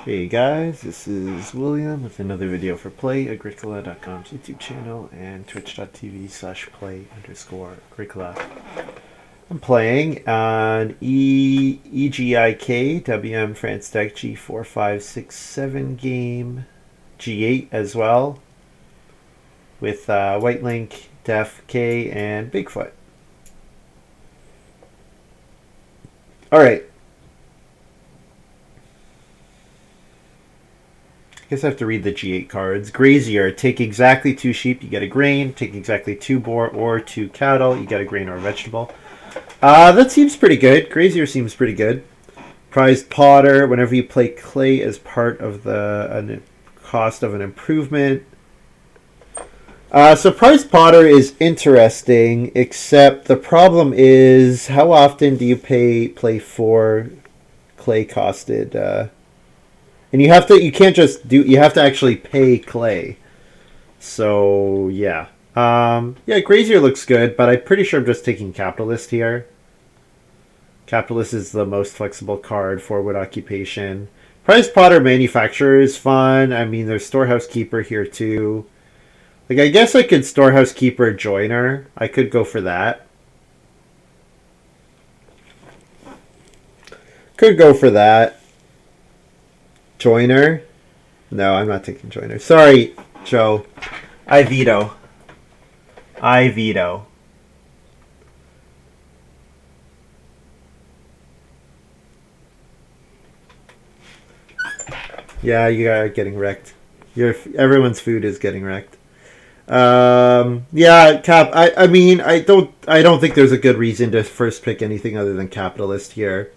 Hey guys, this is William with another video for Play-agricola.com's YouTube channel and twitch.tv/play_agricola. I'm playing on EGIK WM France Deck G4567 game, G8 as well, with whitelink, Def, K, and Bigfoot. Alright. I guess I have to read the G8 cards. Grazier, take exactly 2 sheep, you get a grain. Take exactly 2 boar or 2 cattle, you get a grain or a vegetable. That seems pretty good. Grazier seems pretty good. Prized Potter, whenever you play clay as part of the cost of an improvement. So Prized Potter is interesting, except the problem is, how often do you play 4 clay costed and you can't just you have to actually pay clay. So, yeah. Yeah, Grazier looks good, but I'm pretty sure I'm just taking Capitalist here. Capitalist is the most flexible card, forward occupation. Price Potter Manufacturer is fun. I mean, there's Storehouse Keeper here, too. Like, I guess I could Storehouse Keeper Joiner. I could go for that. Could go for that. Joiner? No, I'm not taking Joiner. Sorry, Joe. I veto. I veto. Yeah, you are getting wrecked. Everyone's food is getting wrecked. Yeah, I mean, I don't think there's a good reason to first pick anything other than Capitalist here.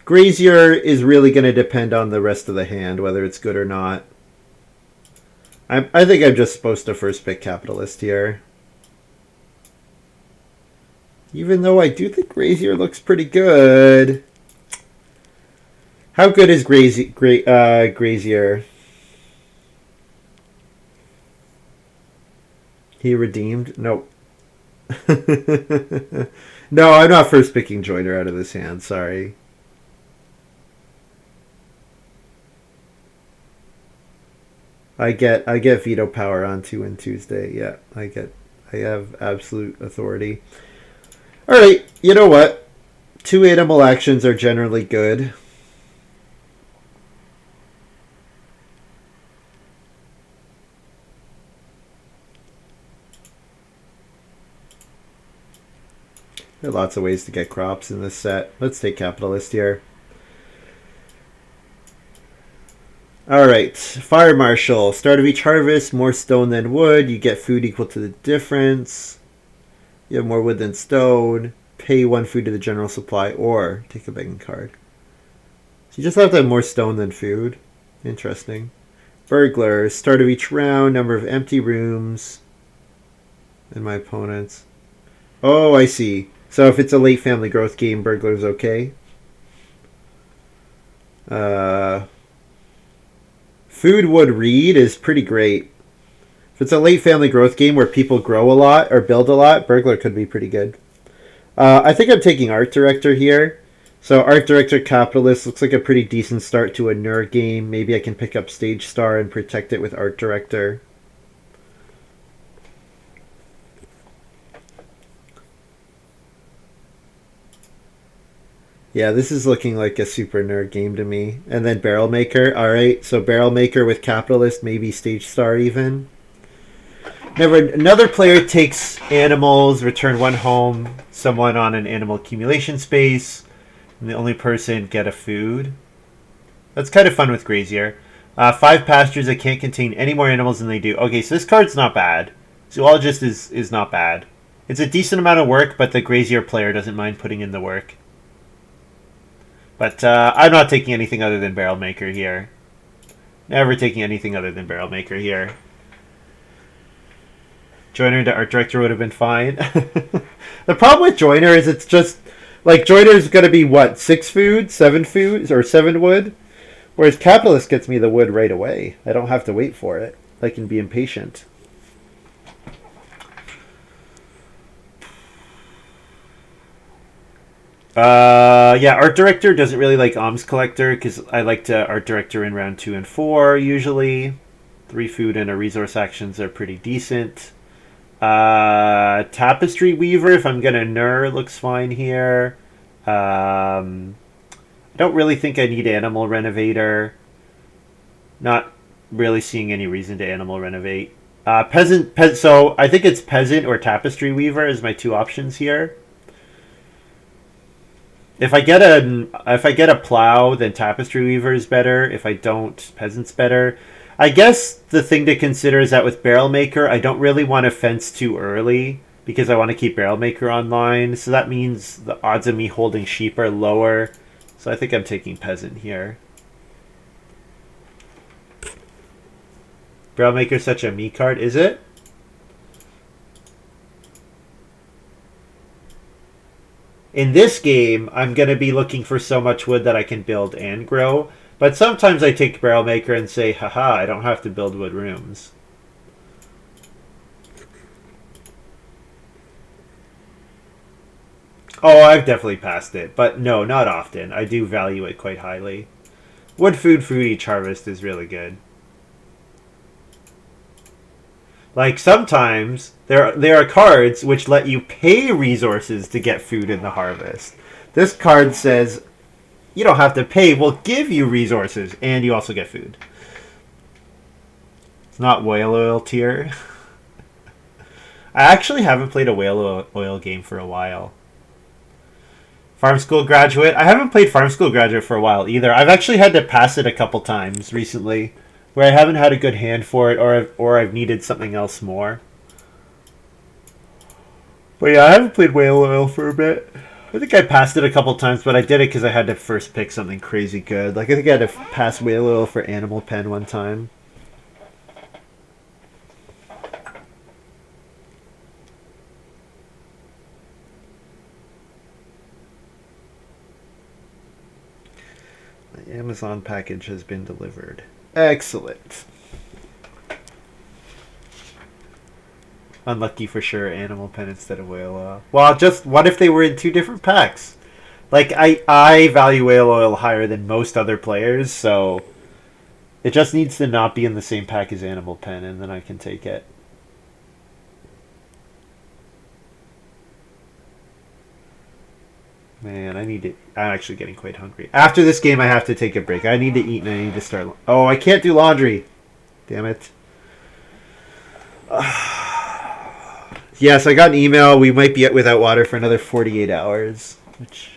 Grazier is really going to depend on the rest of the hand, whether it's good or not. I think I'm just supposed to first pick Capitalist here. Even though I do think Grazier looks pretty good. How good is Grazier? He redeemed? Nope. No, I'm not first picking Joiner out of this hand. Sorry. I get veto power on 2 and Tuesday. Yeah, I have absolute authority. All right, you know what? 2 animal actions are generally good. There are lots of ways to get crops in this set. Let's take Capitalist here. Alright, Fire Marshal. Start of each harvest, more stone than wood. You get food equal to the difference. You have more wood than stone. Pay 1 food to the general supply, or take a begging card. So you just have to have more stone than food. Interesting. Burglar. Start of each round, number of empty rooms. And my opponent's. Oh, I see. So if it's a late family growth game, Burglar's okay. Food Wood Reed is pretty great. If it's a late family growth game where people grow a lot or build a lot, Burglar could be pretty good. I think I'm taking Art Director here. So Art Director Capitalist looks like a pretty decent start to a Nur game. Maybe I can pick up Stage Star and protect it with Art Director. Yeah, this is looking like a super nerd game to me. And then Barrel Maker. Alright, so Barrel Maker with Capitalist, maybe Stage Star even. Another player takes animals, return 1 home, someone on an animal accumulation space, and the only person get a food. That's kind of fun with Grazier. 5 pastures that can't contain any more animals than they do. Okay, so this card's not bad. Zoologist is not bad. It's a decent amount of work, but the Grazier player doesn't mind putting in the work. But I'm not taking anything other than Barrel Maker here. Never taking anything other than Barrel Maker here. Joiner into Art Director would have been fine. The problem with Joiner is it's just... Like, Joiner's going to be, what, 6 food? 7 food? Or 7 wood? Whereas Capitalist gets me the wood right away. I don't have to wait for it. I can be impatient. Yeah, art director doesn't really like alms collector because I like to art director in round 2 and 4 usually. 3 food and a resource actions are pretty decent. Tapestry weaver, if I'm gonna nur, looks fine here. I don't really think I need animal renovator. Not really seeing any reason to animal renovate. So I think it's peasant or tapestry weaver is my two options here. If I get a plow, then tapestry weaver is better. If I don't, peasant's better. I guess the thing to consider is that with barrel maker, I don't really want to fence too early because I want to keep barrel maker online. So that means the odds of me holding sheep are lower. So I think I'm taking peasant here. Barrel maker is such a me card, is it? In this game, I'm going to be looking for so much wood that I can build and grow. But sometimes I take Barrel Maker and say, haha, I don't have to build wood rooms. Oh, I've definitely passed it. But no, not often. I do value it quite highly. Wood food each harvest is really good. Like sometimes there are cards which let you pay resources to get food in the harvest. This card says you don't have to pay, we'll give you resources and you also get food. It's not whale oil tier. I actually haven't played a whale oil game for a while. Farm School Graduate. I haven't played Farm School Graduate for a while either. I've actually had to pass it a couple times recently where I haven't had a good hand for it or I've needed something else more. But yeah, I haven't played Whale Oil for a bit. I think I passed it a couple times, but I did it because I had to first pick something crazy good. Like I think I had to pass Whale Oil for Animal Pen one time. The Amazon package has been delivered. Excellent. Unlucky for sure, Animal Pen instead of Whale Oil. Well, just what if they were in two different packs? Like, I value Whale Oil higher than most other players, so it just needs to not be in the same pack as Animal Pen, and then I can take it. Man, I'm actually getting quite hungry. After this game, I have to take a break. I need to eat and I need to start. Oh, I can't do laundry. Damn it. Yes, I got an email. We might be without water for another 48 hours, which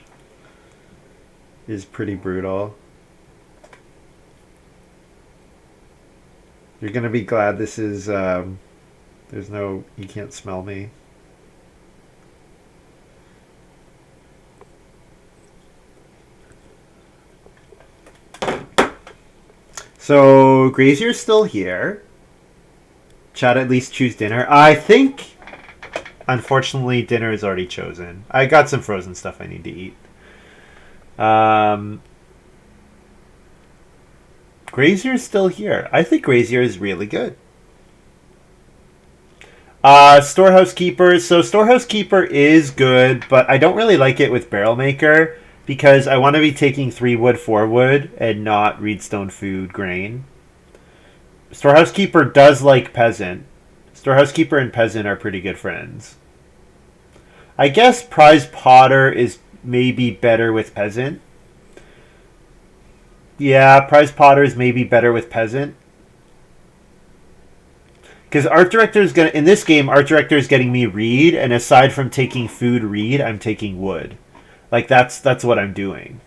is pretty brutal. You're going to be glad this is... there's no... You can't smell me. So, Grazier's still here. Chad at least choose dinner. I think, unfortunately, dinner is already chosen. I got some frozen stuff I need to eat. Grazier's still here. I think Grazier is really good. Storehouse Keeper. So, Storehouse Keeper is good, but I don't really like it with Barrel Maker because I want to be taking 3 wood, 4 wood, and not Reedstone Food grain. Storehouse Keeper does like Peasant. Storehouse Keeper and Peasant are pretty good friends. I guess Prize Potter is maybe better with Peasant. Yeah, Prize Potter is maybe better with Peasant. Because Art Director is in this game, Art Director is getting me Reed, and aside from taking food Reed, I'm taking wood. Like that's what I'm doing.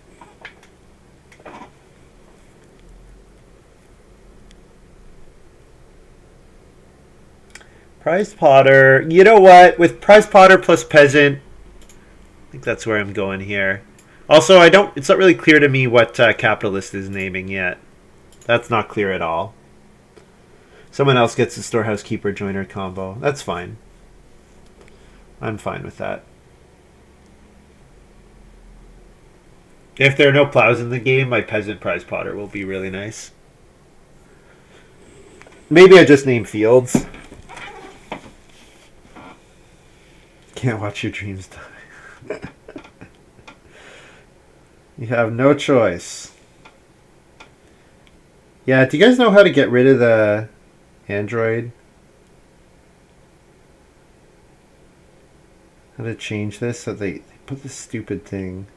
Prize Potter. You know what? With Prize Potter plus Peasant, I think that's where I'm going here. Also, it's not really clear to me what Capitalist is naming yet. That's not clear at all. Someone else gets the Storehouse Keeper Joiner combo. That's fine. I'm fine with that. If there are no plows in the game, my Peasant Prize Potter will be really nice. Maybe I just name fields. Can't watch your dreams die. You have no choice. Yeah, do you guys know how to get rid of the Android? How to change this so they put this stupid thing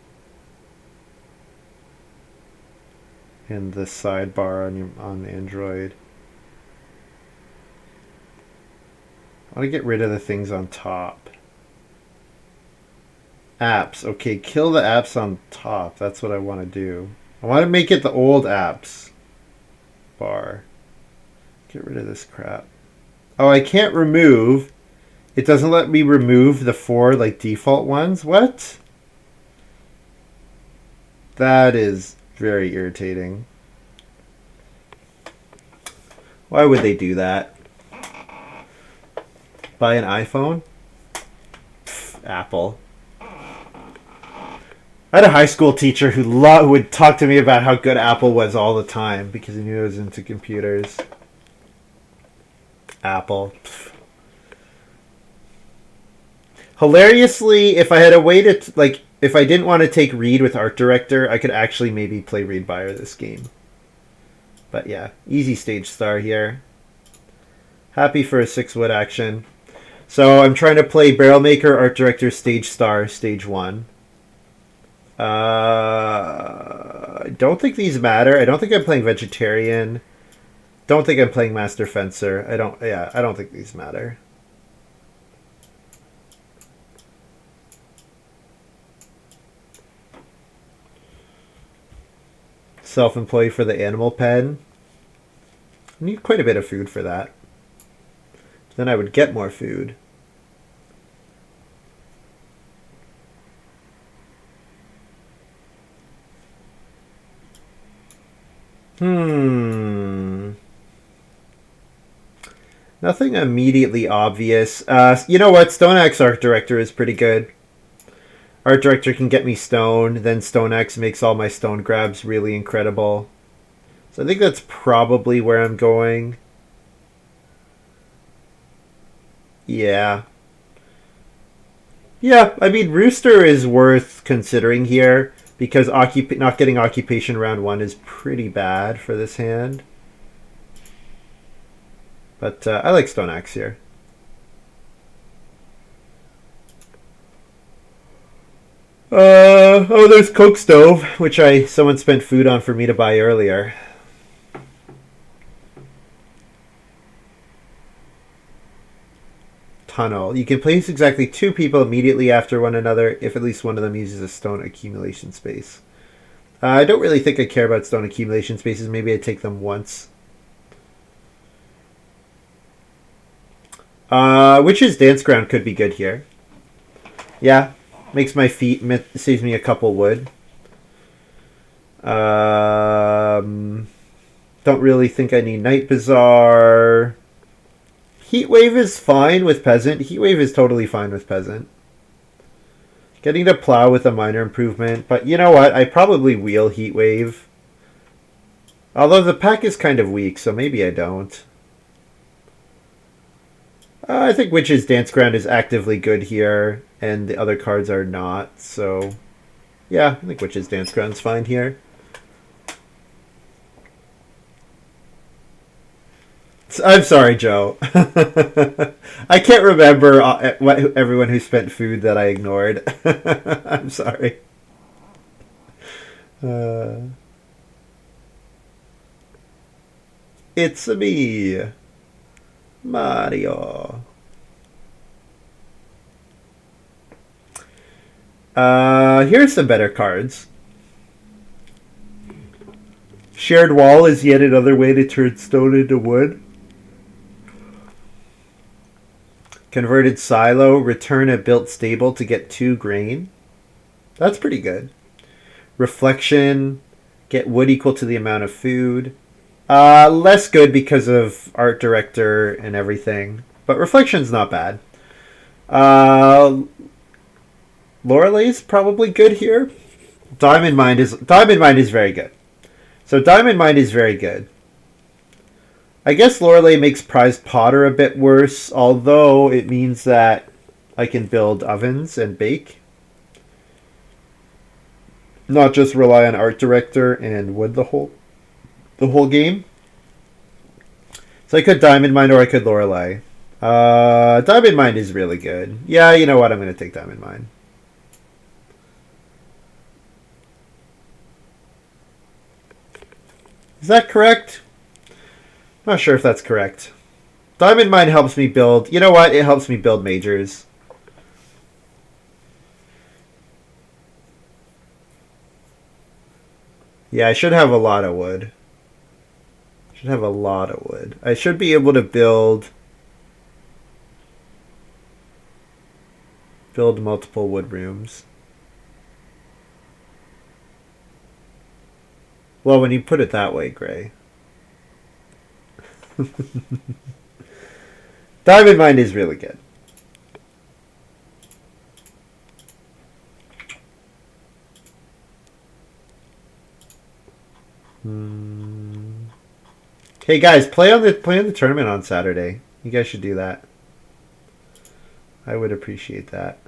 in the sidebar on Android. I want to get rid of the things on top. Apps. Okay, kill the apps on top. That's what I want to do. I want to make it the old apps bar. Get rid of this crap. Oh, I can't remove. It doesn't let me remove the 4 like default ones. What? That is very irritating. Why would they do that? Buy an iPhone? Pff, Apple. I had a high school teacher who would talk to me about how good Apple was all the time because he knew I was into computers. Apple. Pff. Hilariously, if I had a way to, like, if I didn't want to take Read with Art Director, I could actually maybe play Read Buyer this game. But yeah, easy stage star here. Happy for a 6-wood action. So I'm trying to play Barrel Maker, Art Director, Stage Star, Stage 1. I don't think these matter. I don't think I'm playing Vegetarian. Don't think I'm playing Master Fencer. I don't think these matter. Self-employed for the animal pen. I need quite a bit of food for that. Then I would get more food. Nothing immediately obvious. You know what? Stone Axe Art Director is pretty good. Art Director can get me stone, then Stone Axe makes all my stone grabs really incredible. So I think that's probably where I'm going. Yeah. Yeah, I mean, Rooster is worth considering here because not getting Occupation round 1 is pretty bad for this hand. But I like Stone Axe here. Oh, there's Coke Stove, which someone spent food on for me to buy earlier. Tunnel. You can place exactly 2 people immediately after one another if at least one of them uses a stone accumulation space. I don't really think I care about stone accumulation spaces. Maybe I take them once. Witch's Dance Ground could be good here. Yeah, makes my feet, saves me a couple wood. Don't really think I need Night Bazaar. Heatwave is fine with Peasant. Heatwave is totally fine with Peasant. Getting to Plow with a minor improvement. But you know what? I probably wheel Heatwave. Although the pack is kind of weak, so maybe I don't. I think Witch's Dance Ground is actively good here, and the other cards are not. So, yeah, I think Witch's Dance Ground is fine here. I'm sorry, Joe. I can't remember everyone who spent food that I ignored. I'm sorry. It's me, Mario. Here's some better cards. Shared Wall is yet another way to turn stone into wood. Converted Silo, return a built stable to get 2 grain. That's pretty good. Reflection, get wood equal to the amount of food. Less good because of Art Director and everything. But Reflection's not bad. Lorelei's probably good here. Diamond Mine is very good. So Diamond Mine is very good. I guess Lorelei makes Prized Potter a bit worse, although it means that I can build ovens and bake. Not just rely on art director and wood the whole game. So I could Diamond Mine or I could Lorelei. Diamond Mine is really good. Yeah, you know what? I'm going to take Diamond Mine. Is that correct? I'm not sure if that's correct. Diamond Mine helps me build... You know what? It helps me build majors. Yeah, I should have a lot of wood. Should have a lot of wood. I should be able to build multiple wood rooms. Well, when you put it that way, Gray. Diamond Mine is really good. Hey guys, play on the tournament on Saturday. You guys should do that. I would appreciate that.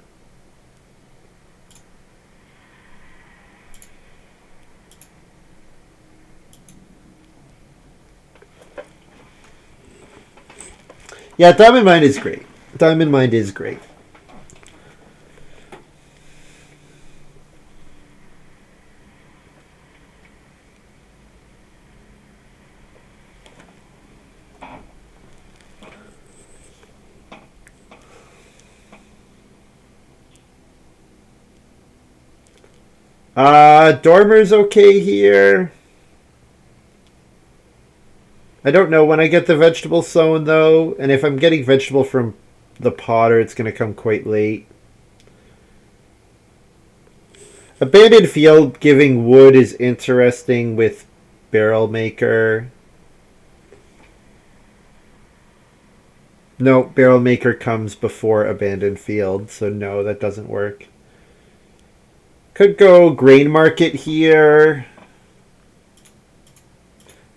Yeah, Diamond Mine is great. Diamond Mine is great. Dormer's okay here. I don't know when I get the vegetable sown, though. And if I'm getting vegetable from the potter, it's going to come quite late. Abandoned field giving wood is interesting with barrel maker. No, barrel maker comes before abandoned field, so no, that doesn't work. Could go grain market here.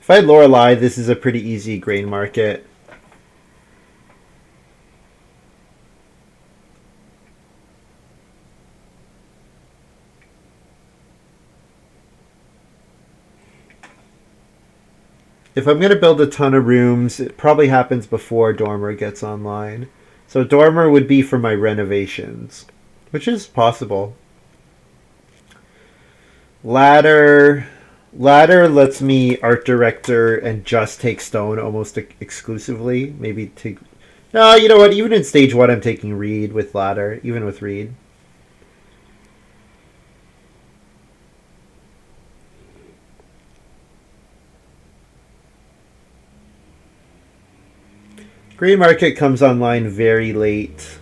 If I had Lorelei, this is a pretty easy grain market. If I'm going to build a ton of rooms, it probably happens before Dormer gets online. So Dormer would be for my renovations, which is possible. Ladder lets me art director and just take stone almost exclusively. Maybe take... No, you know what? Even in stage 1, I'm taking reed with ladder, even with reed. Green market comes online very late.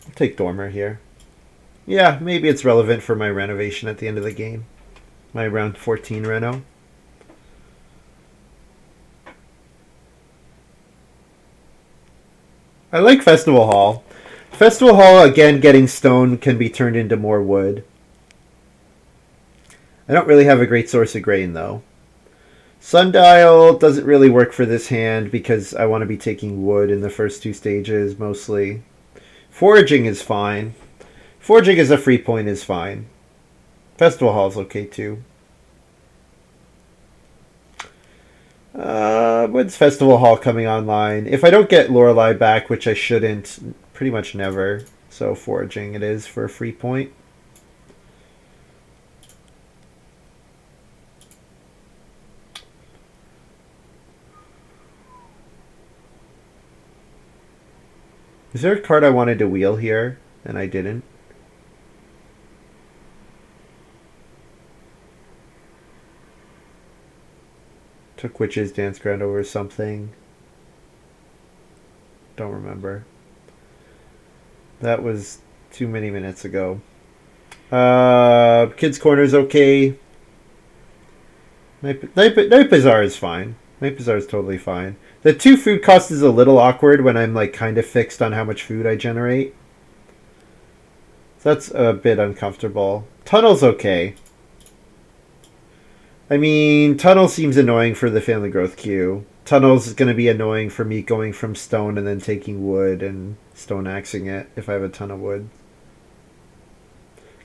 I'll take Dormer here. Yeah, maybe it's relevant for my renovation at the end of the game. My round 14 reno. I like Festival Hall. Festival Hall, again, getting stone can be turned into more wood. I don't really have a great source of grain, though. Sundial doesn't really work for this hand because I want to be taking wood in the first 2 stages, mostly. Foraging is fine. Foraging as a free point is fine. Festival Hall is okay, too. When's Festival Hall coming online? If I don't get Lorelei back, which I shouldn't, pretty much never. So foraging it is for a free point. Is there a card I wanted to wheel here and I didn't? Took Witch's Dance Ground over something. Don't remember. That was too many minutes ago. Kids Corner's okay. Night Bazaar is fine. Night Bazaar is totally fine. The 2 food cost is a little awkward when I'm like kind of fixed on how much food I generate. So that's a bit uncomfortable. Tunnel's okay. I mean, Tunnel seems annoying for the family growth queue. Tunnels is going to be annoying for me going from stone and then taking wood and stone axing it if I have a ton of wood.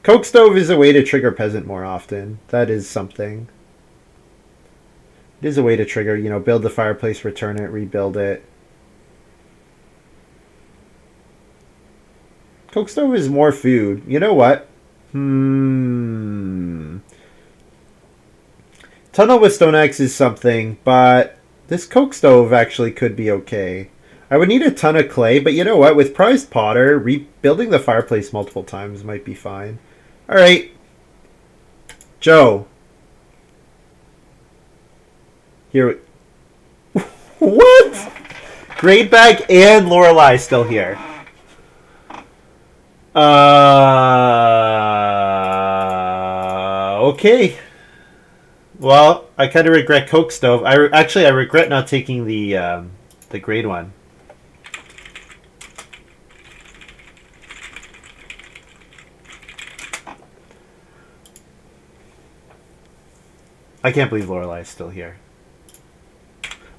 Coke stove is a way to trigger peasant more often. That is something. It is a way to trigger, you know, build the fireplace, return it, rebuild it. Coke stove is more food. You know what? Tunnel with stone axe is something, but this coke stove actually could be okay. I would need a ton of clay, but you know what? With prized potter, rebuilding the fireplace multiple times might be fine. Alright. Joe. Here. What? Grade bag and Lorelei still here. Okay. Well, I kind of regret Coke stove. I regret not taking the grade one. I can't believe Lorelei is still here.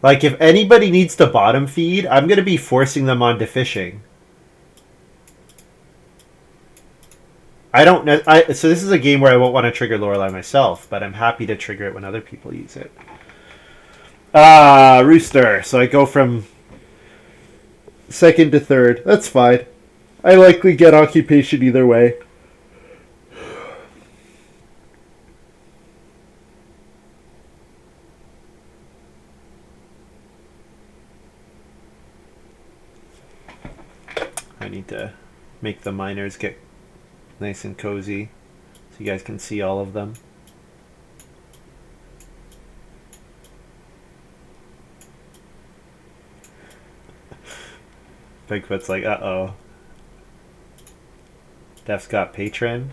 Like, if anybody needs to bottom feed, I'm gonna be forcing them onto fishing. I don't know. So this is a game where I won't want to trigger Lorelei myself, but I'm happy to trigger it when other people use it. Rooster. So I go from second to third. That's fine. I likely get occupation either way. I need to make the miners get nice and cozy so you guys can see all of them. Bigfoot's like, uh-oh. Def's got patron.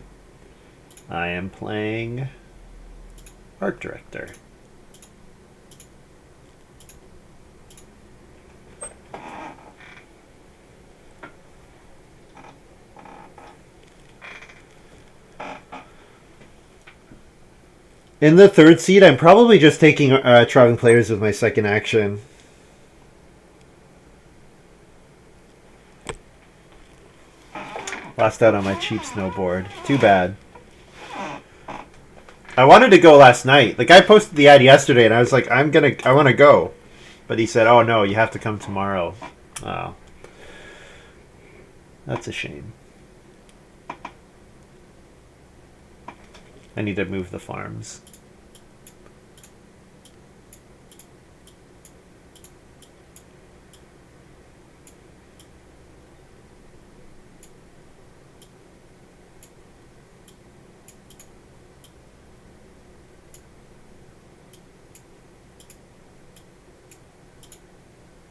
I am playing art director. In the third seed, I'm probably just taking traveling players with my second action. Lost out on my cheap snowboard. Too bad. I wanted to go last night. The guy posted the ad yesterday, and I was like, I want to go. But he said, oh no, you have to come tomorrow. Oh. That's a shame. I need to move the farms.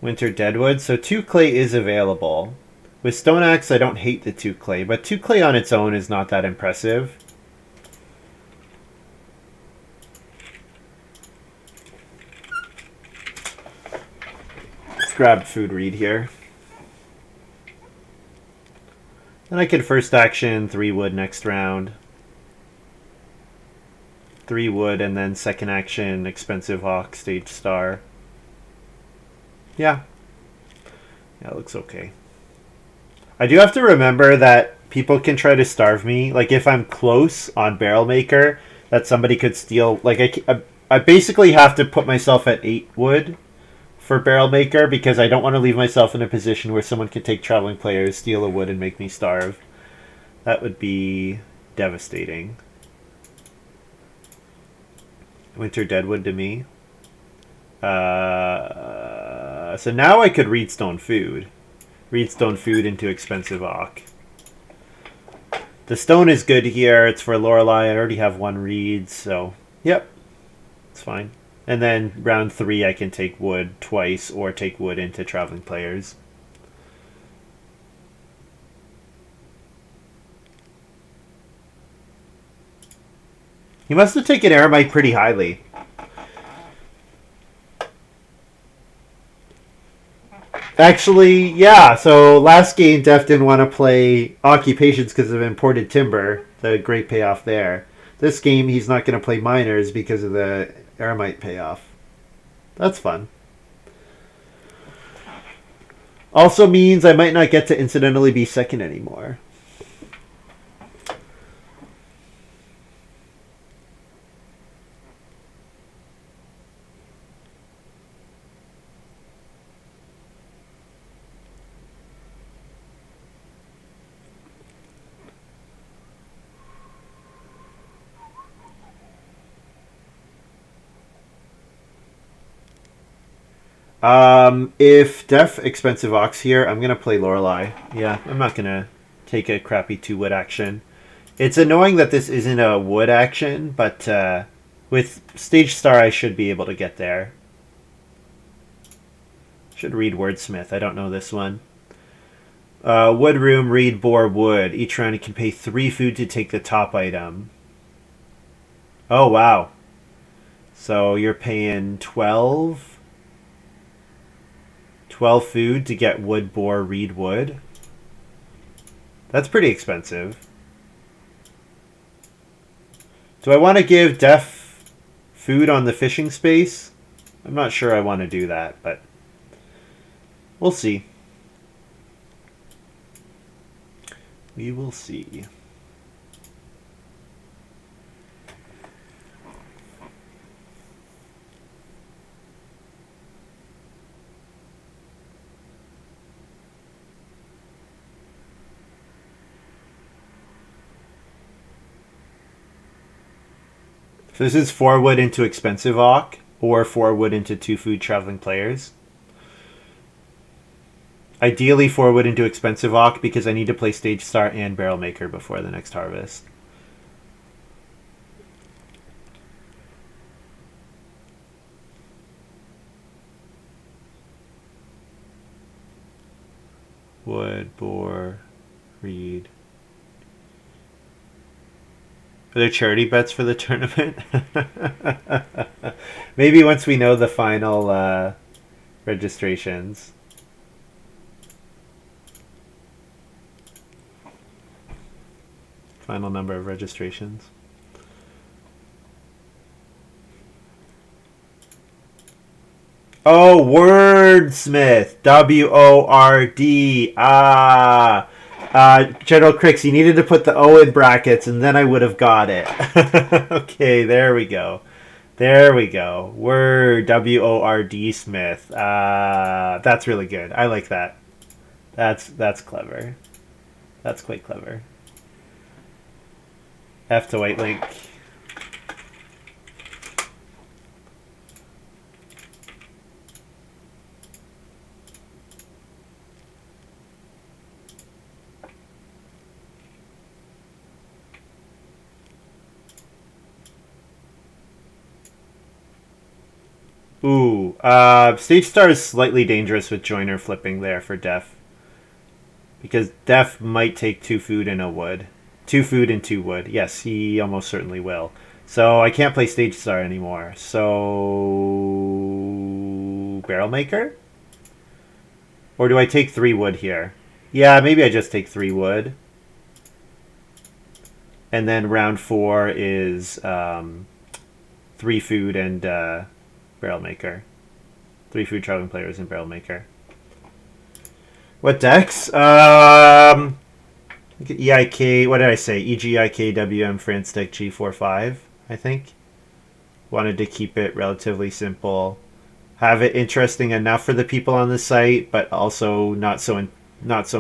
Winter Deadwood. So 2 clay is available. With Stone Axe, I don't hate the 2 clay, but 2 clay on its own is not that impressive. Let's grab food read here. Then I could first action 3 wood next round. 3 wood and then second action expensive hawk stage star. Yeah, it looks okay. I do have to remember that people can try to starve me. Like, if I'm close on Barrel Maker, that somebody could steal. Like, I basically have to put myself at 8 wood for Barrel Maker because I don't want to leave myself in a position where someone can take traveling players, steal a wood, and make me starve. That would be devastating. Winter Deadwood to me. So now I could read Stone Food. Read Stone Food into expensive Ock. The stone is good here. It's for Lorelei. I already have 1 read, so yep. It's fine. And then round 3 I can take wood twice or take wood into traveling players. He must have taken Aramite pretty highly. Actually, yeah, so last game Def didn't want to play Occupations because of imported timber, the great payoff there. This game he's not going to play Miners because of the Aramite payoff. That's fun. Also means I might not get to incidentally be second anymore. If Def expensive ox here, I'm gonna play Lorelei. Yeah, I'm not gonna take a crappy 2 wood action. It's annoying that this isn't a wood action, but with Stage Star I should be able to get there. Should read Wordsmith. I don't know this one. Wood room, read boar wood. Each round you can pay 3 food to take the top item. Oh wow. So you're paying 12 food to get wood, boar, reed, wood. That's pretty expensive. Do I want to give Def food on the fishing space? I'm not sure I want to do that, but we'll see. We will see. So this is 4 wood into expensive Auk, or 4 wood into 2 food traveling players. Ideally 4 wood into expensive Auk because I need to play Stage Star and Barrel Maker before the next harvest. Wood, boar, reed. Are there charity bets for the tournament? Maybe once we know the final registrations. Final number of registrations. Oh, Wordsmith. W-O-R-D. General Crix, you needed to put the O in brackets, and then I would have got it. Okay, there we go. There we go. Word, W-O-R-D Smith. That's really good. I like that. That's clever. That's quite clever. F to whitelink. Ooh, Stage Star is slightly dangerous with Joiner flipping there for Def. Because Def might take 2 food and a wood. 2 food and 2 wood. Yes, he almost certainly will. So I can't play Stage Star anymore. So Barrel Maker? Or do I take 3 wood here? Yeah, maybe I just take 3 wood. And then round 4 is 3 food and Barrel Maker. 3 food traveling players and Barrel Maker. What decks? EIK, what did I say? EGIK, WM, Franstick, G45, I think. Wanted to keep it relatively simple. Have it interesting enough for the people on the site, but also not so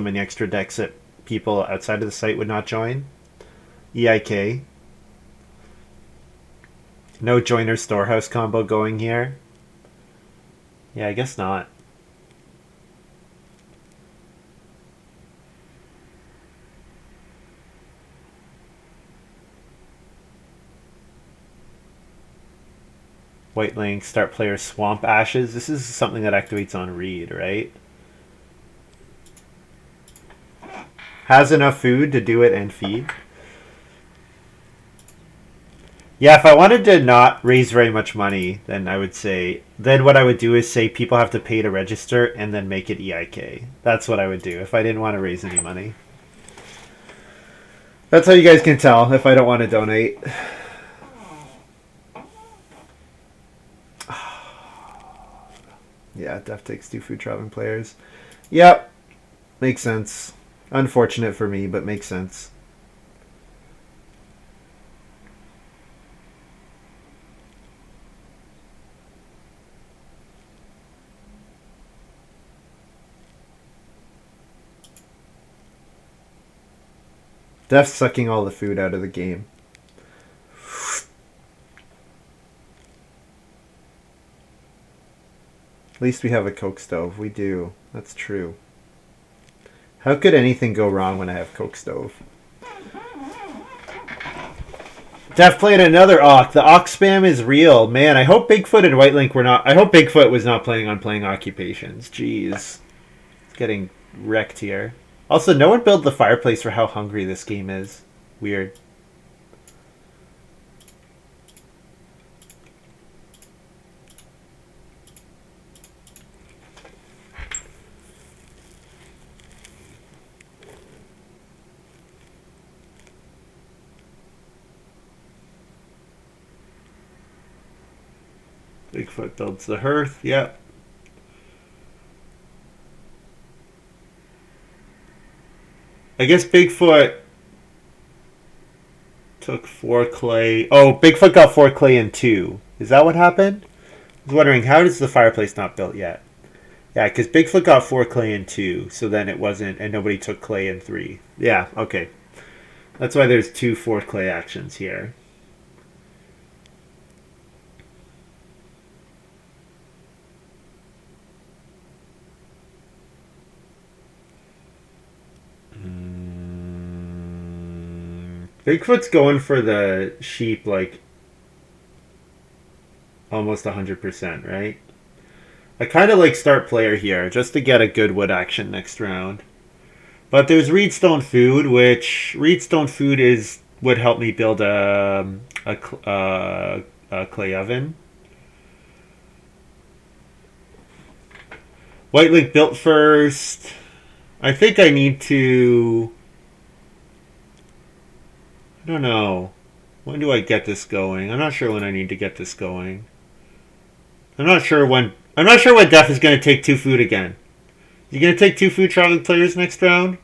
many extra decks that people outside of the site would not join. EIK. No Joiner Storehouse combo going here. Yeah, I guess not. Whitelink, start player Swamp Ashes. This is something that activates on read, right? Has enough food to do it and feed. Yeah, if I wanted to not raise very much money, then I would say... Then what I would do is say people have to pay to register and then make it EIK. That's what I would do if I didn't want to raise any money. That's how you guys can tell if I don't want to donate. Yeah, Def takes 2 food traveling players. Yep. Makes sense. Unfortunate for me, but makes sense. Death's sucking all the food out of the game. At least we have a coke stove. We do. That's true. How could anything go wrong when I have coke stove? Def played another Ock. The Ock spam is real. Man, I hope Bigfoot and Whitelink were not... I hope Bigfoot was not planning on playing occupations. Jeez. It's getting wrecked here. Also, no one built the fireplace for how hungry this game is. Weird. Bigfoot builds the hearth. Yep. I guess Bigfoot took 4 clay. Oh, Bigfoot got 4 clay and 2. Is that what happened? I was wondering, how is the fireplace not built yet? Yeah, because Bigfoot got 4 clay and 2, so then it wasn't, and nobody took clay and 3. Yeah, okay. That's why there's 2 4 clay actions here. Bigfoot's going for the sheep like almost 100%, right? I kind of like start player here just to get a good wood action next round. But there's Reedstone Food, which Reedstone Food would help me build a clay oven. Whitelink built first. I think I need to... I don't know. When do I get this going? I'm not sure when I need to get this going. I'm not sure when Def is going to take 2 food again. You going to take 2 food traveling players next round?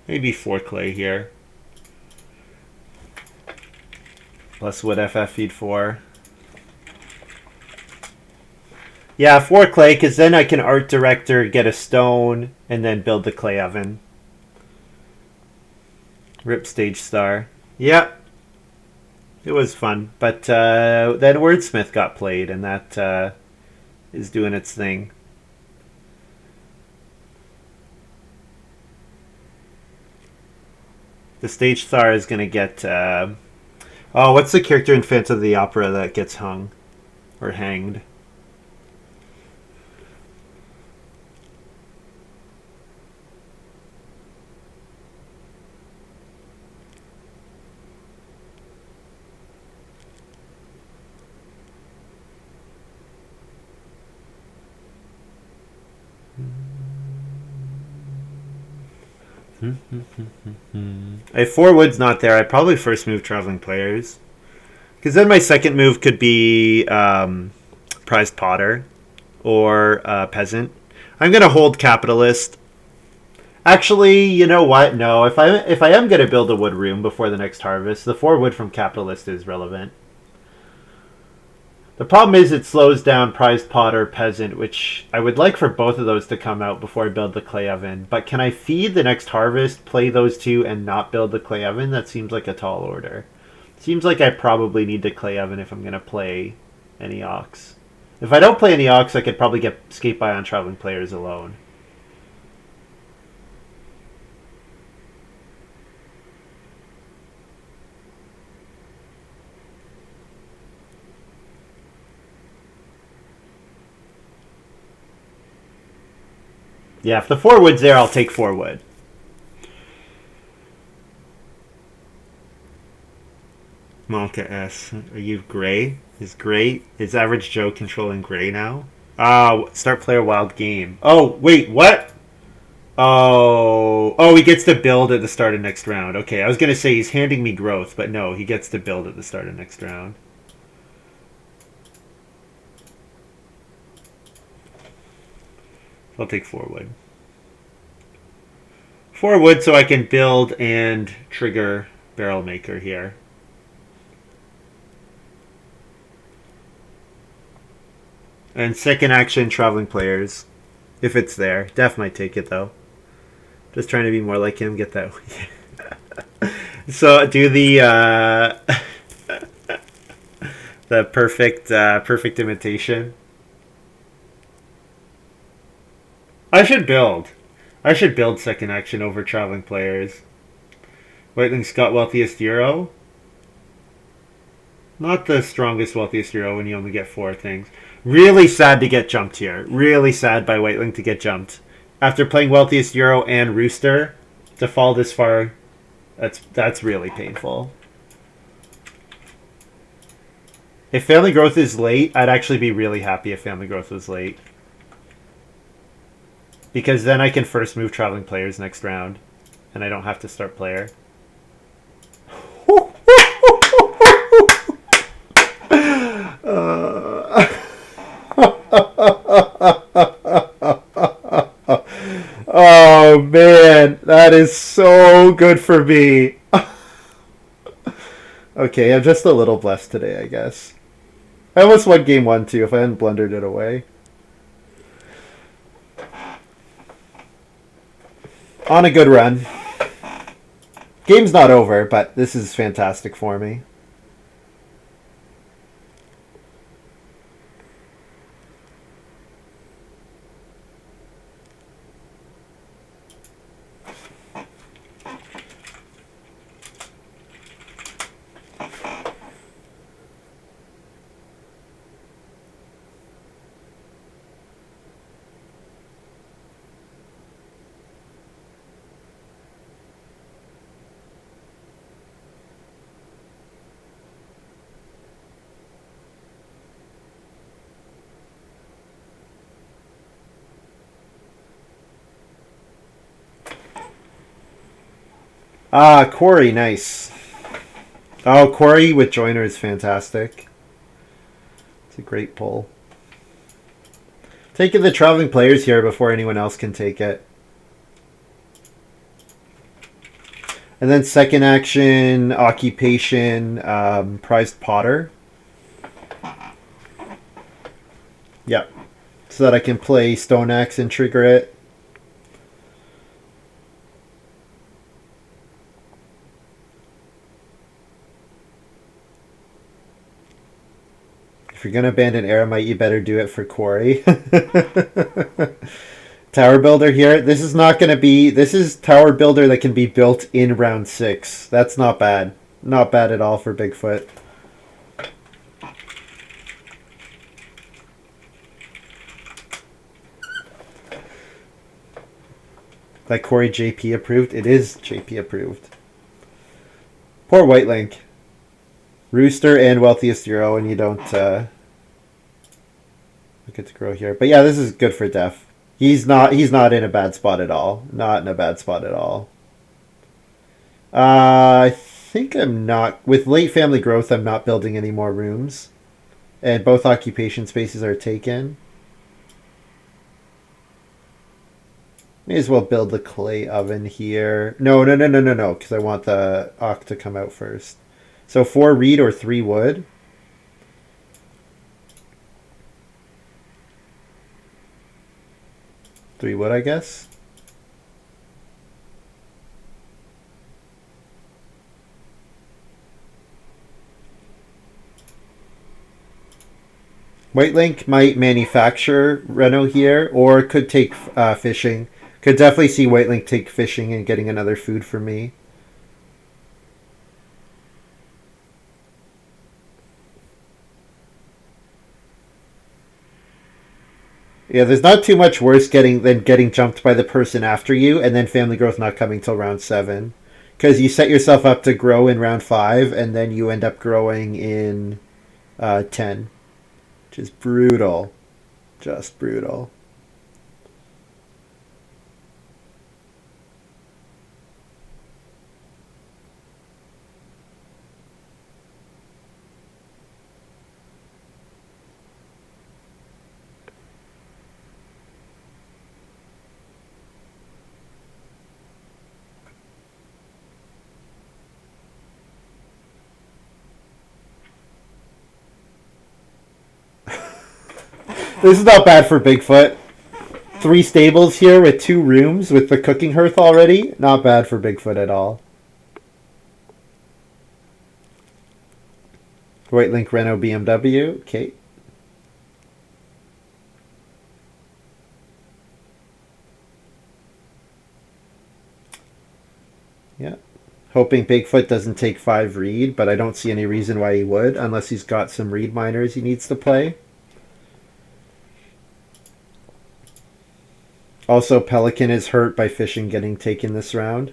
Maybe 4 clay here. Plus wood FF feed 4. Yeah, 4 clay, because then I can art director, get a stone, and then build the clay oven. Rip stage star. Yep. It was fun. But then Wordsmith got played, and that is doing its thing. The stage star is going to get... oh, what's the character in Phantom of the Opera that gets hung? Or hanged? If 4 wood's not there, I'd probably first move traveling players. Because then my second move could be prized potter or peasant. I'm going to hold capitalist. Actually, you know what? No, if I am going to build a wood room before the next harvest, the 4 wood from capitalist is relevant. The problem is it slows down prized potter, peasant, which I would like for both of those to come out before I build the clay oven. But can I feed the next harvest, play those 2, and not build the clay oven? That seems like a tall order. Seems like I probably need the clay oven if I'm going to play any ox. If I don't play any ox, I could probably get skate by on traveling players alone. Yeah, if the 4 wood's there, I'll take 4 wood. Malka S. Are you gray? Is Average Joe controlling gray now? Start player wild game. Oh, wait, what? Oh, he gets to build at the start of next round. Okay, I was gonna say he's handing me growth, but no, he gets to build at the start of next round. I'll take 4 wood. 4 wood so I can build and trigger barrel maker here. And second action, traveling players, if it's there. Def might take it though. Just trying to be more like him. Get that. So do the perfect imitation. I should build. I should build second action over traveling players. Whiteling's got wealthiest euro. Not the strongest, wealthiest hero when you only get 4 things. Really sad to get jumped here. Really sad by Whiteling to get jumped. After playing wealthiest euro and rooster, to fall this far, that's really painful. If family growth is late, I'd actually be really happy if family growth was late. Because then I can first move traveling players next round, and I don't have to start player. Oh man, that is so good for me. Okay, I'm just a little blessed today, I guess. I almost won game 1 too if I hadn't blundered it away. On a good run. Game's not over, but this is fantastic for me. Ah, Corey, nice. Oh, Corey with Joiner is fantastic. It's a great pull. Taking the traveling players here before anyone else can take it. And then second action, occupation, prized potter. Yep. So that I can play Stone Axe and trigger it. If you're going to abandon Eremite, you better do it for Quarry. Tower Builder here. This is not going to be... This is Tower Builder that can be built in round 6. That's not bad. Not bad at all for Bigfoot. That Corey JP approved? It is JP approved. Poor Whitelink. Rooster and wealthiest euro, and you don't get to grow here. But yeah, this is good for Def. He's not in a bad spot at all. Not in a bad spot at all. I think I'm not with late family growth. I'm not building any more rooms, and both occupation spaces are taken. May as well build the clay oven here. No, because I want the ock to come out first. So 4 reed or 3 wood. Three wood, I guess. Whitelink might manufacture Reno here, or could take fishing. Could definitely see Whitelink take fishing and getting another food for me. Yeah, there's not too much worse than getting jumped by the person after you, and then family growth not coming till round 7, because you set yourself up to grow in round 5, and then you end up growing in 10, which is brutal, just brutal. This is not bad for Bigfoot. 3 stables here with 2 rooms with the cooking hearth already. Not bad for Bigfoot at all. Whitelink Renault BMW. Okay. Yeah. Hoping Bigfoot doesn't take 5 reed, but I don't see any reason why he would, unless he's got some reed miners he needs to play. Also, Pelican is hurt by fishing getting taken this round.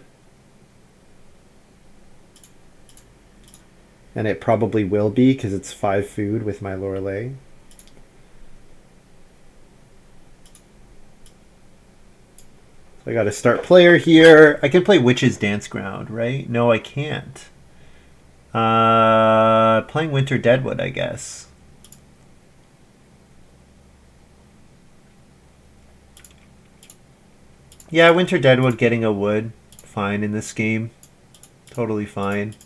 And it probably will be, because it's 5 food with my Lorelei. So I got to start player here. I can play Witch's Dance Ground, right? No, I can't. Playing Winter Deadwood, I guess. Yeah, Winter Deadwood getting a wood. Fine in this game. Totally fine.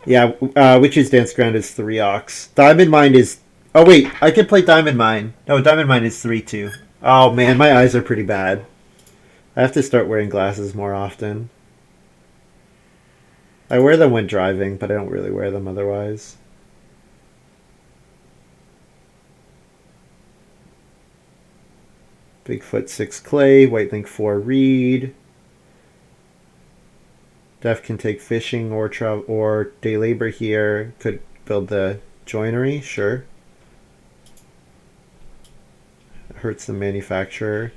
Yeah, Witch's Dance Ground is 3 ox. Diamond Mine is... Oh, wait. I can play Diamond Mine. No, Diamond Mine is 3-2. Oh, man. My eyes are pretty bad. I have to start wearing glasses more often. I wear them when driving, but I don't really wear them otherwise. Bigfoot 6 clay, Whitelink 4 reed. Def can take fishing or day labor here. Could build the joinery, sure. Hurts the manufacturer.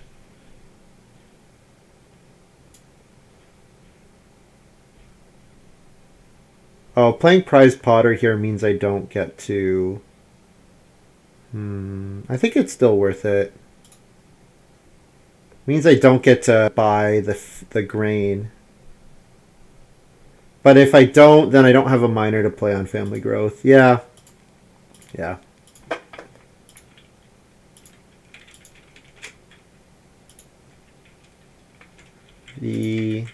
Oh, playing Prize Potter here means I don't get to... I think it's still worth it. Means I don't get to buy the grain. But if I don't, then I don't have a miner to play on Family Growth. Yeah. Yeah. VSRG.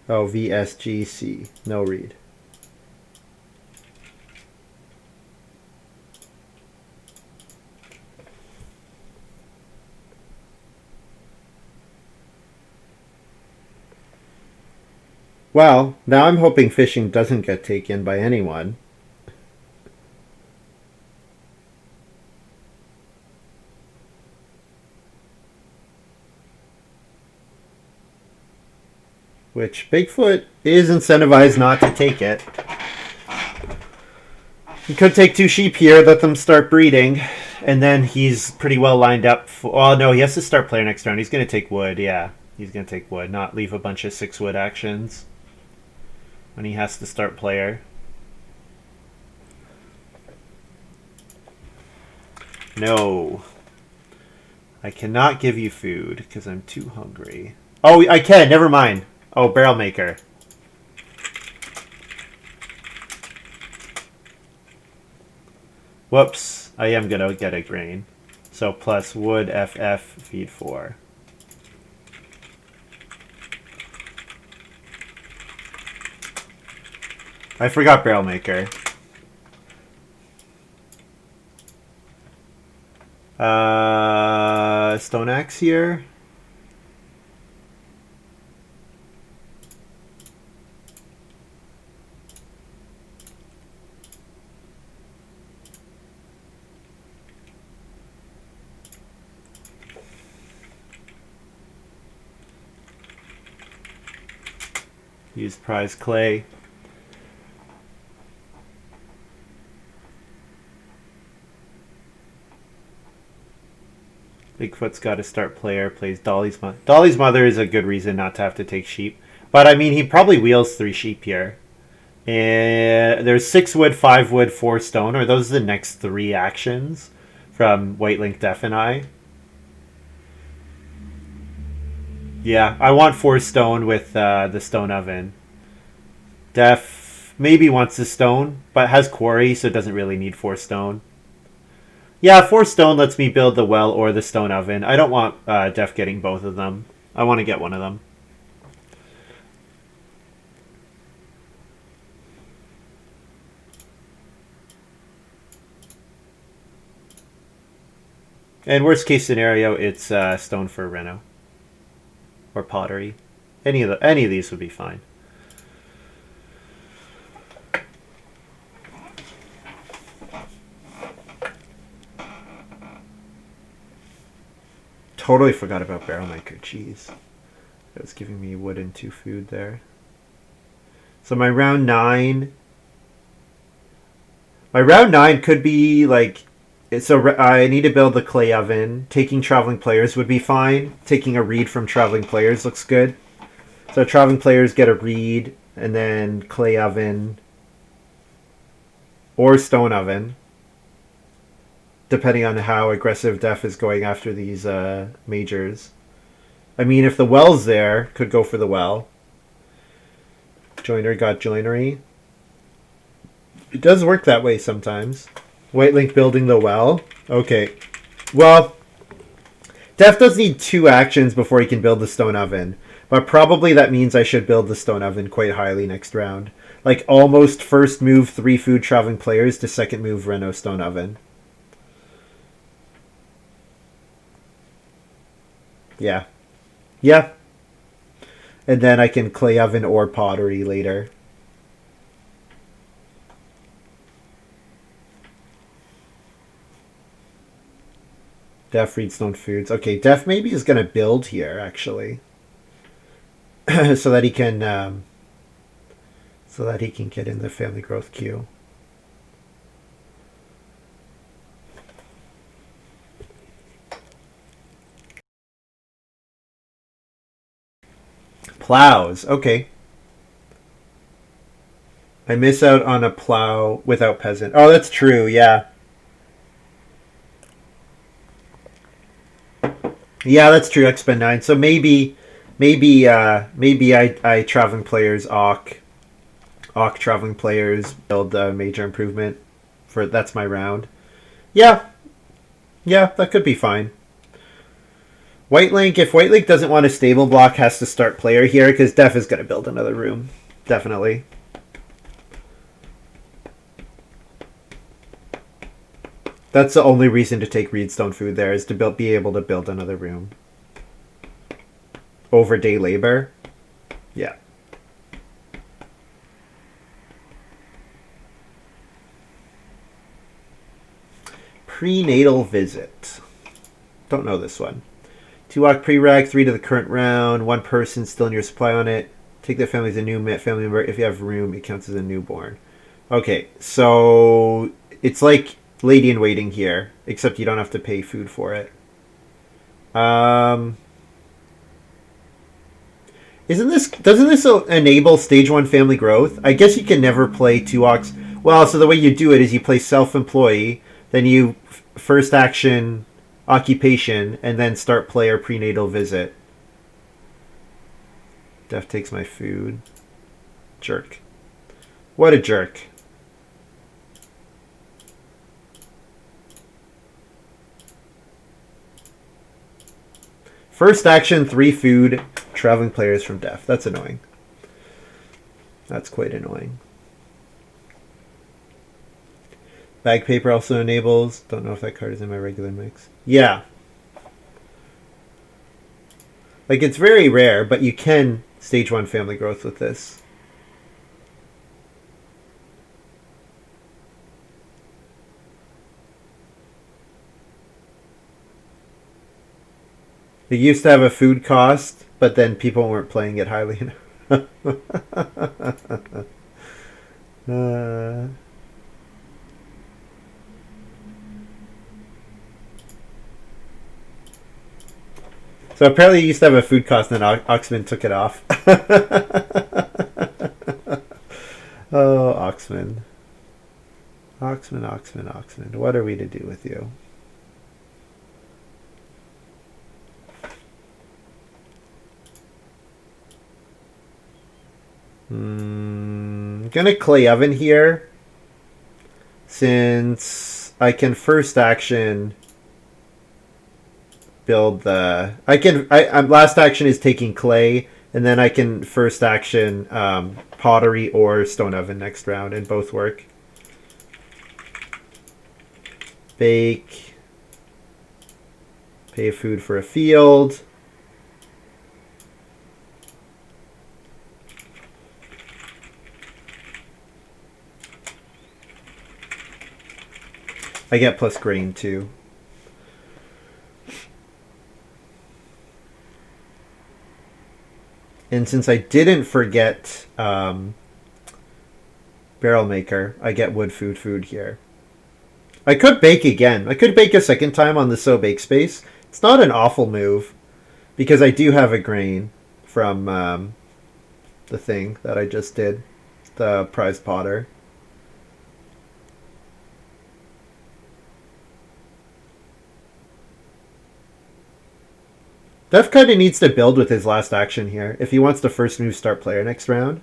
Oh, VSGC. No read. Well, now I'm hoping fishing doesn't get taken by anyone. Which Bigfoot is incentivized not to take it. He could take 2 sheep here, let them start breeding, and then he's pretty well lined up for... Oh, no, he has to start player next round. He's going to take wood, yeah. He's going to take wood, not leave a bunch of 6 wood actions when he has to start player. No. I cannot give you food because I'm too hungry. Oh, I can. Never mind. Oh, barrel maker. Whoops. I am going to get a grain. So plus wood FF feed 4. I forgot barrel maker. Stone axe here. Use prize clay. Bigfoot's got to start player, plays Dolly's mother. Dolly's mother is a good reason not to have to take sheep. But, I mean, he probably wheels 3 sheep here. And there's 6 wood, 5 wood, 4 stone. Are those the next 3 actions from Whitelink, Def, and I? Yeah, I want 4 stone with the stone oven. Def maybe wants the stone, but has quarry, so doesn't really need 4 stone. Yeah, 4 stone lets me build the well or the stone oven. I don't want Def getting both of them. I want to get one of them. And worst case scenario, it's stone for reno or pottery. Any of these would be fine. Totally forgot about barrel maker. Jeez, that was giving me wood and 2 food there. So my round 9. My round 9 could be like. So I need to build the clay oven. Taking traveling players would be fine. Taking a reed from traveling players looks good. So traveling players get a reed, and then clay oven or stone oven, depending on how aggressive Def is going after these majors. I mean, if the well's there, could go for the well. Joiner got joinery. It does work that way sometimes. Whitelink building the well. Okay. Well, Def does need 2 actions before he can build the stone oven. But probably that means I should build the stone oven quite highly next round. Like almost first move 3 food traveling players to second move reno stone oven. Yeah. Yeah. And then I can clay oven or pottery later. Def Reedstone Foods. Okay, Def maybe is going to build here, actually. so that he can get in the family growth queue. Plows. Okay. I miss out on a plow without peasant. Oh, that's true. Yeah. Yeah, that's true. Expend 9. So maybe I traveling players Awk traveling players build a major improvement for that's my round. Yeah. Yeah, that could be fine. Whitelink, if Whitelink doesn't want a stable block, has to start player here because Def is going to build another room. Definitely. That's the only reason to take Reedstone Food there is to be able to build another room. Over day labor. Yeah. Prenatal visit. Don't know this one. 2 walk pre-rag, 3 to the current round, 1 person still in your supply on it. Take that family as a new family member. If you have room, it counts as a newborn. Okay, so it's like Lady in Waiting here, except you don't have to pay food for it. Doesn't this enable stage 1 family growth? I guess you can never play 2 ox. Well, so the way you do it is you play self-employee, then you first action occupation, and then start player prenatal visit. Def takes my food. Jerk. What a jerk. First action, 3 food, traveling players from Def. That's annoying. That's quite annoying. Bag paper also enables. Don't know if that card is in my regular mix. Yeah. Like, it's very rare, but you can stage 1 family growth with this. It used to have a food cost, but then people weren't playing it highly enough. So apparently it used to have a food cost, and then Oxman took it off. Oh, Oxman. Oxman. What are we to do with you? I'm gonna clay oven here, since I can first action build the. Last action is taking clay, and then I can first action pottery or stone oven next round, and both work. Bake. Pay a food for a field. I get plus grain too. And since I didn't forget barrel maker, I get wood food here. I could bake again. I could bake a second time on the so bake space. It's not an awful move because I do have a grain from the thing that I just did, the prize potter. Def kind of needs to build with his last action here if he wants to first move start player next round.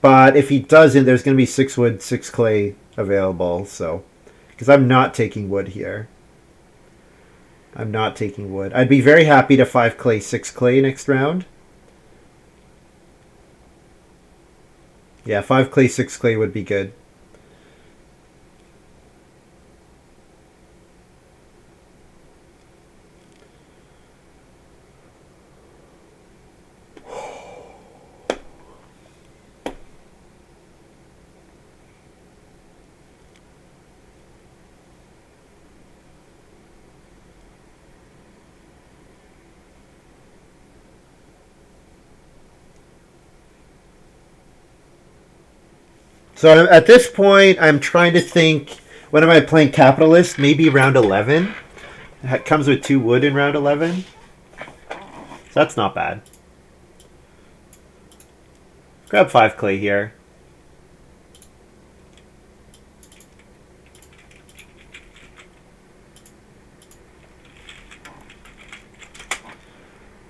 But if he doesn't, there's going to be 6 wood, 6 clay available. So, because I'm not taking wood here. I'm not taking wood. I'd be very happy to 5 clay, 6 clay next round. Yeah, 5 clay, 6 clay would be good. So at this point, I'm trying to think, when am I playing Capitalist? Maybe round 11. It comes with 2 wood in round 11. So that's not bad. Grab 5 clay here.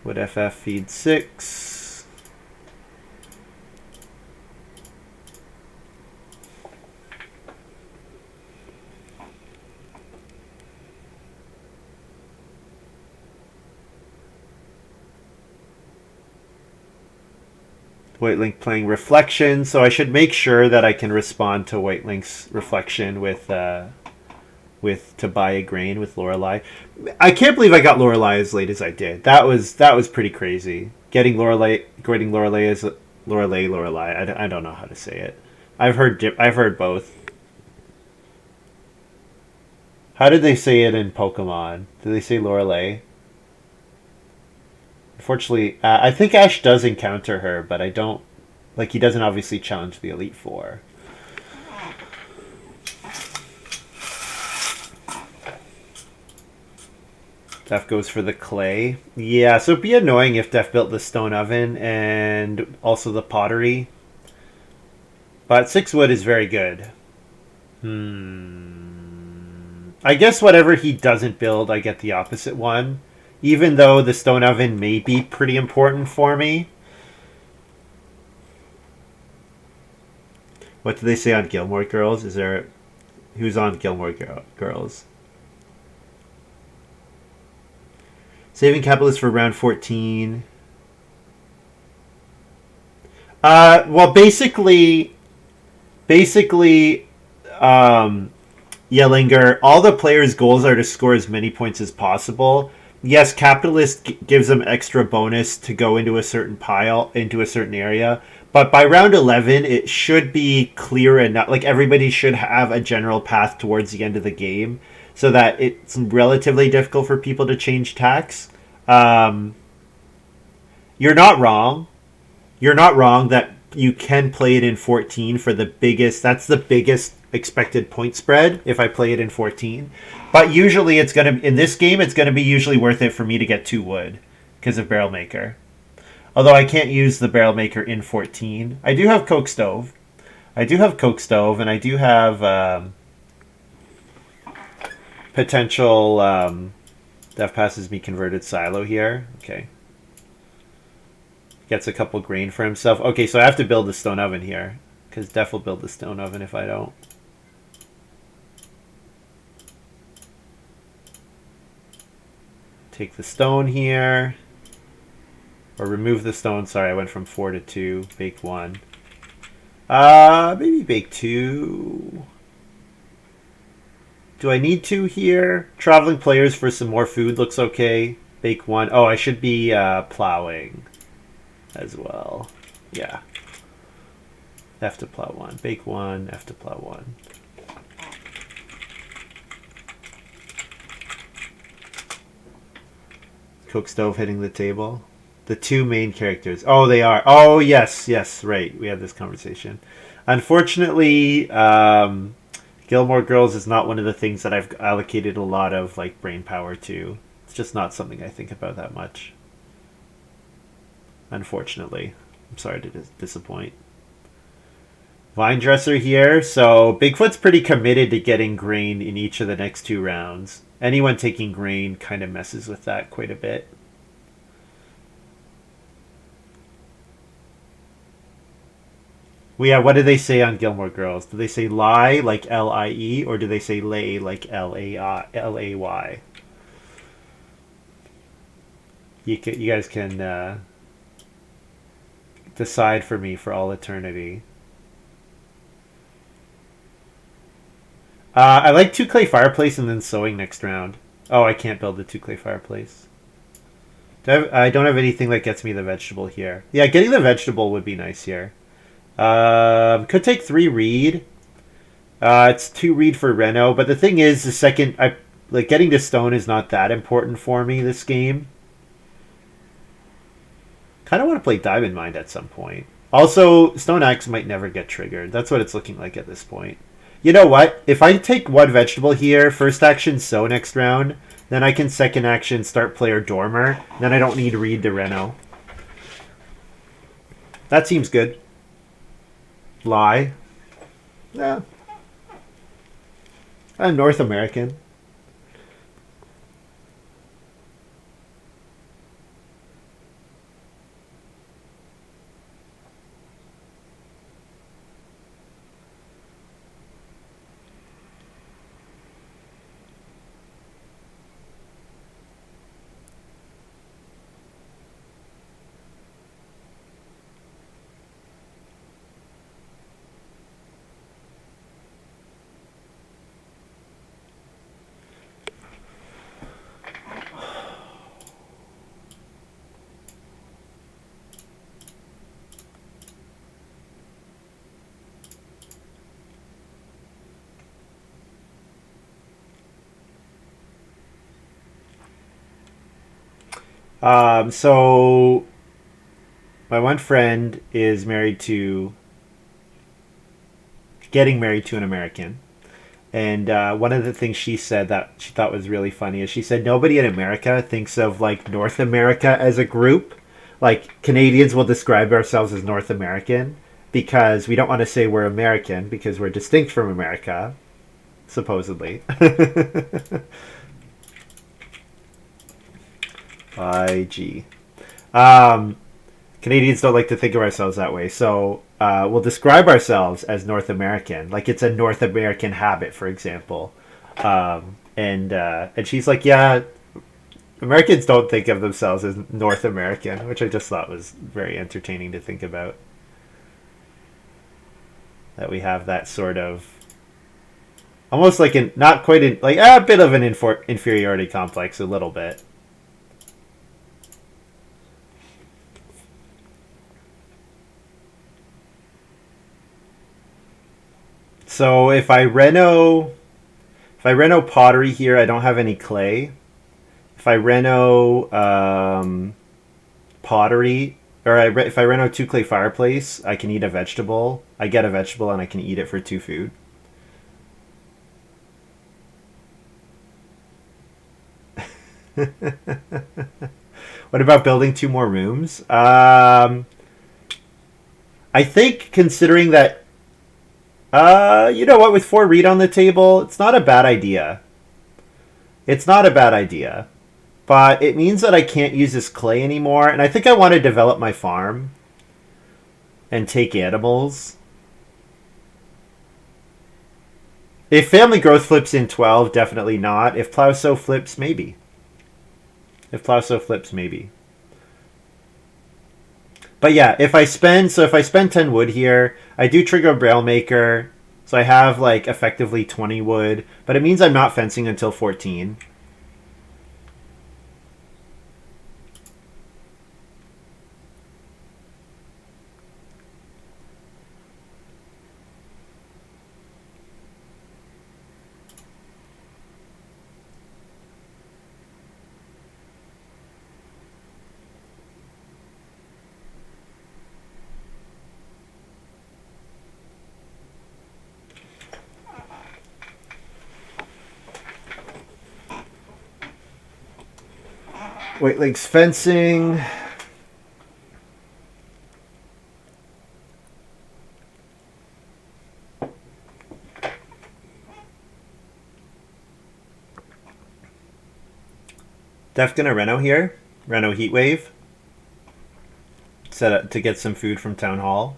Wood FF feed 6. Whitelink playing Reflection, so I should make sure that I can respond to Whitelink's Reflection with to buy a grain with Lorelei. I can't believe I got Lorelei as late as I did. That was pretty crazy. Getting Lorelei as Lorelei. I don't know how to say it. I've heard both. How did they say it in Pokemon? Did they say Lorelei? Unfortunately, I think Ash does encounter her, but I don't... Like, he doesn't obviously challenge the Elite Four. Def goes for the clay. Yeah, so it'd be annoying if Def built the stone oven and also the pottery. But 6 wood is very good. I guess whatever he doesn't build, I get the opposite one. Even though the stone oven may be pretty important for me. What do they say on Gilmore Girls? Is there... Who's on Gilmore Girls? Saving Capitalist for round 14. Well, basically, Yellinger, all the players' goals are to score as many points as possible. Yes, Capitalist gives them extra bonus to go into a certain pile, into a certain area. But by round 11, it should be clear enough. Like, everybody should have a general path towards the end of the game so that it's relatively difficult for people to change tacks. You're not wrong. You're not wrong that you can play it in 14 for the biggest... That's the biggest expected point spread if I play it in 14. But usually it's going to... In this game, it's going to be usually worth it for me to get 2 wood because of Barrel Maker. Although I can't use the Barrel Maker in 14. I do have Coke Stove. And I do have potential... Def passes me Converted Silo here. Okay. Gets a couple grain for himself. Okay, so I have to build the stone oven here. Because Def will build the stone oven if I don't. Take the stone here. Or remove the stone. Sorry, I went from 4 to 2. Bake 1. Maybe bake 2. Do I need to here? Traveling players for some more food looks okay. Bake one. Oh, I should be plowing as well. Yeah. F to plow one. Bake one. F to plow one. Cook stove hitting the table. The two main characters. Oh, they are. Oh, yes, yes, right. We had this conversation. Unfortunately, Gilmore Girls is not one of the things that I've allocated a lot of like brain power to. It's just not something I think about that much. Unfortunately, I'm sorry to disappoint. Vine dresser here. So Bigfoot's pretty committed to getting grain in each of the next 2 rounds. Anyone taking grain kind of messes with that quite a bit. Well, yeah, what do they say on Gilmore Girls? Do they say lie like Lie, or do they say lay like Lay? You guys can decide for me for all eternity. I like 2 clay fireplace and then sewing next round. Oh, I can't build a 2 clay fireplace. I don't have anything that gets me the vegetable here. Yeah, getting the vegetable would be nice here. Could take 3 reed. It's 2 reed for Reno, but the thing is, the second I like getting to stone is not that important for me this game. Kind of want to play Diamond Mine at some point. Also, Stone Axe might never get triggered. That's what it's looking like at this point. You know what? If I take 1 vegetable here, first action sow next round, then I can second action start player Dormer. Then I don't need reed to Reno. That seems good. Lie. Yeah. I'm North American. So my one friend is getting married to an American. And one of the things she said that she thought was really funny is she said nobody in America thinks of like North America as a group. Like Canadians will describe ourselves as North American because we don't want to say we're American because we're distinct from America, supposedly. IG. Um, Canadians don't like to think of ourselves that way, so we'll describe ourselves as North American, like it's a North American habit, for example. And she's like, yeah, Americans don't think of themselves as North American, which I just thought was very entertaining to think about. That we have that sort of almost like an not quite in, like a bit of an inferiority complex, a little bit. So if I reno pottery here, I don't have any clay. If I reno pottery, if I reno 2 clay fireplace, I can eat a vegetable. I get a vegetable and I can eat it for 2 food. What about building 2 more rooms? I think considering that, you know what, with 4 reed on the table, it's not a bad idea. It's not a bad idea. But it means that I can't use this clay anymore, and I think I want to develop my farm and take animals. If family growth flips in 12, definitely not. If plow sow flips, maybe. If plow sow flips, maybe. But yeah, if I spend 10 wood here, I do trigger a Braille Maker, So I have like effectively 20 wood, but it means I'm not fencing until 14. Whitelink's fencing. Def gonna Reno here. Reno Heatwave. Set up to get some food from Town Hall.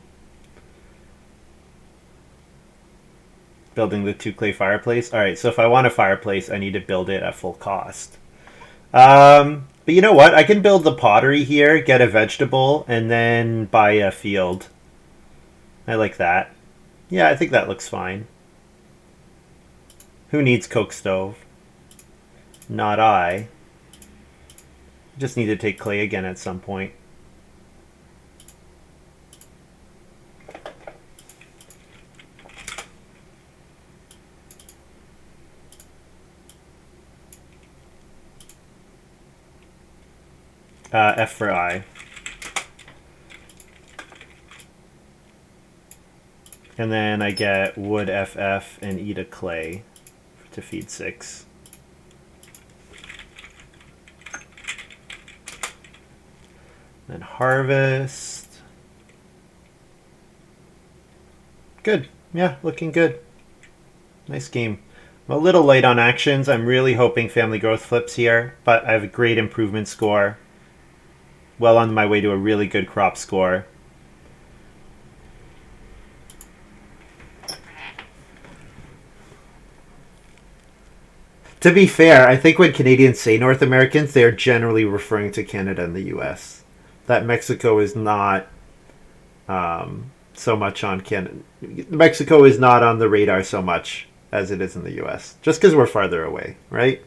Building the 2 clay fireplace. Alright, so if I want a fireplace, I need to build it at full cost. But you know what? I can build the pottery here, get a vegetable, and then buy a field. I like that. Yeah, I think that looks fine. Who needs coke stove? Not I. Just need to take clay again at some point. F for I. And then I get wood FF and eat a clay to feed 6. Then harvest. Good. Yeah, looking good. Nice game. I'm a little late on actions. I'm really hoping family growth flips here, but I have a great improvement score. Well on my way to a really good crop score. To be fair, I think when Canadians say North Americans, they are generally referring to Canada and the U.S. That Mexico is not so much on Canada. Mexico is not on the radar so much as it is in the U.S. Just because we're farther away, right?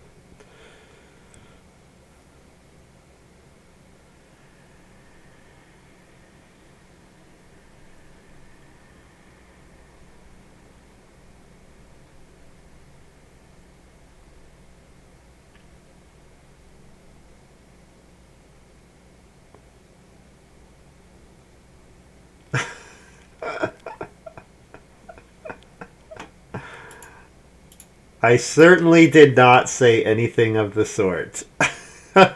I certainly did not say anything of the sort. uh,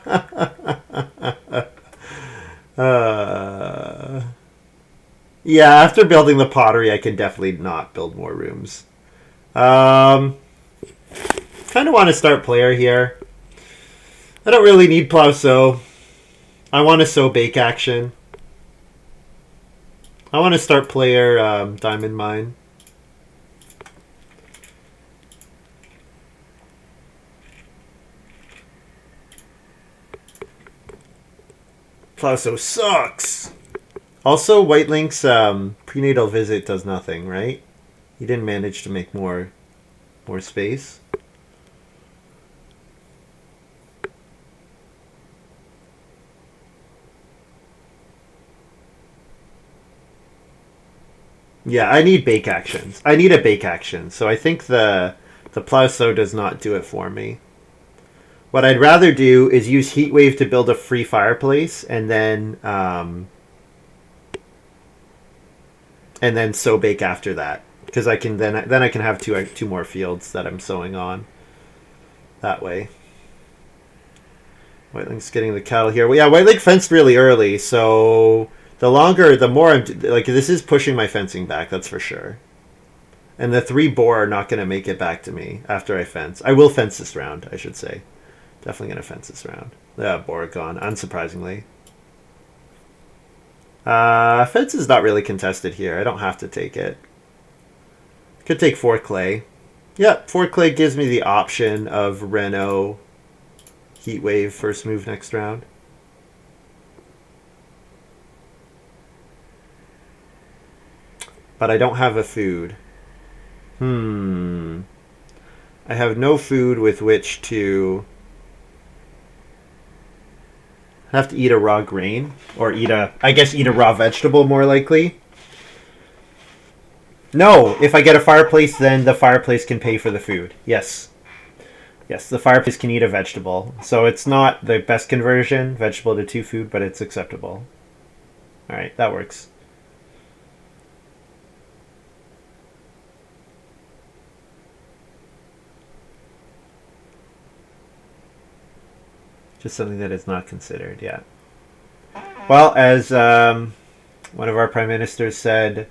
yeah, after building the pottery, I can definitely not build more rooms. Kind of want to start player here. I don't really need plow sow. I want to sow bake action. I want to start player diamond mine. Plauso sucks. Also, Whitelink's prenatal visit does nothing, right? He didn't manage to make more space. Yeah, I need bake actions. I need a bake action. So I think the Plauso does not do it for me. What I'd rather do is use Heatwave to build a free fireplace, and then sow bake after that, because I can then I can have two more fields that I'm sowing on. That way. Whitelink's getting the cattle here. Well, yeah, Whitelink fenced really early, so the more I'm like, this is pushing my fencing back. That's for sure. And the 3 boar are not going to make it back to me after I fence. I will fence this round, I should say. Definitely going to fence this round. Yeah, boar gone, unsurprisingly. Fence is not really contested here. I don't have to take it. Could take 4 clay. Yep, 4 clay gives me the option of Reno Heatwave first move next round. But I don't have a food. Hmm. I have no food with which to have to eat a raw grain or I guess eat a raw vegetable more likely. No, if I get a fireplace, then the fireplace can pay for the food. Yes. Yes, the fireplace can eat a vegetable. So it's not the best conversion, vegetable to two food, but it's acceptable. All right, that works. Just something that is not considered, yeah. Well, as one of our prime ministers said,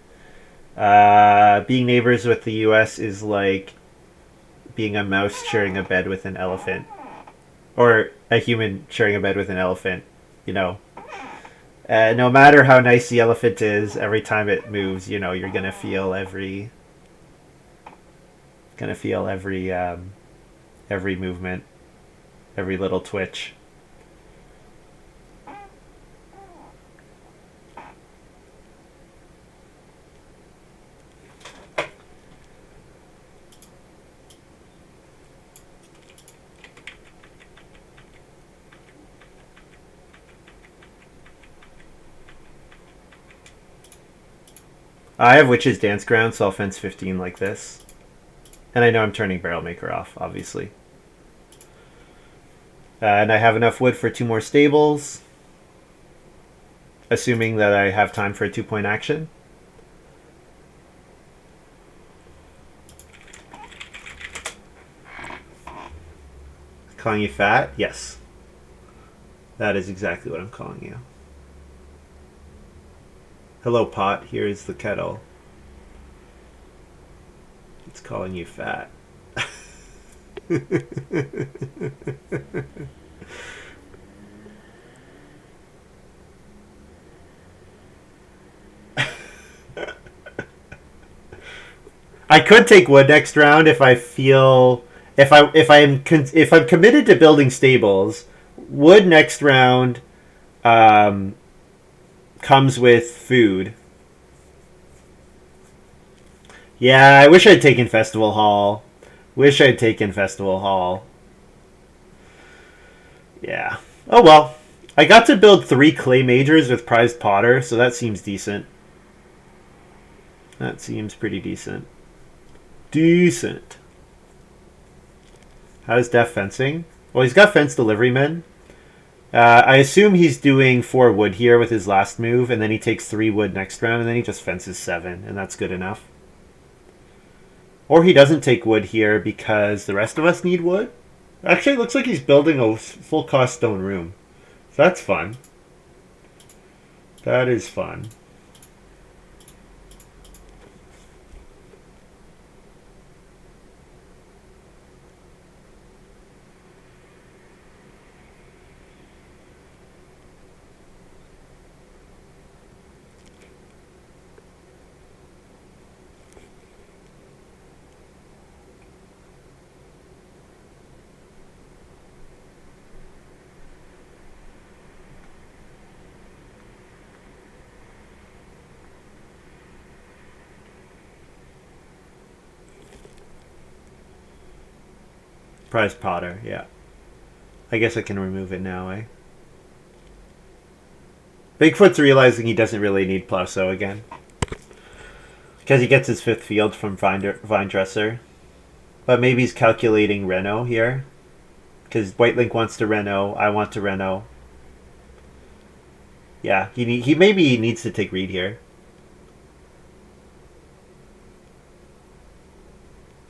being neighbors with the U.S. is like being a mouse sharing a bed with an elephant, or a human sharing a bed with an elephant. You know, no matter how nice the elephant is, every time it moves, you're gonna feel every movement, every little twitch. I have Witch's Dance Ground, so I'll fence 15 like this. And I know I'm turning Barrel Maker off, obviously. And I have enough wood for two more stables, assuming that I have time for a 2-point action. Calling you fat? Yes. That is exactly what I'm calling you. Hello, pot. Here is the kettle. It's calling you fat. I could take wood next round if I feel if I'm committed to building stables. Wood next round um, comes with food. Yeah, I wish I'd taken Festival Hall. Wish I'd taken Festival Hall. Yeah. Oh well. I got to build 3 clay majors with prized potter, so that seems decent. That seems pretty decent. Decent. How's Def fencing? Well, he's got fence deliverymen. I assume he's doing 4 wood here with his last move, and then he takes 3 wood next round, and then he just fences 7, and that's good enough. Or he doesn't take wood here because the rest of us need wood. Actually, it looks like he's building a full cost stone room. So that's fun. That is fun. Prize Potter, yeah. I guess I can remove it now, eh? Bigfoot's realizing he doesn't really need Plowsow again. Because he gets his 5th field from Vine Dresser. But maybe he's calculating Reno here. Because whitelink wants to Reno, I want to Reno. Yeah, he maybe needs to take Reed here.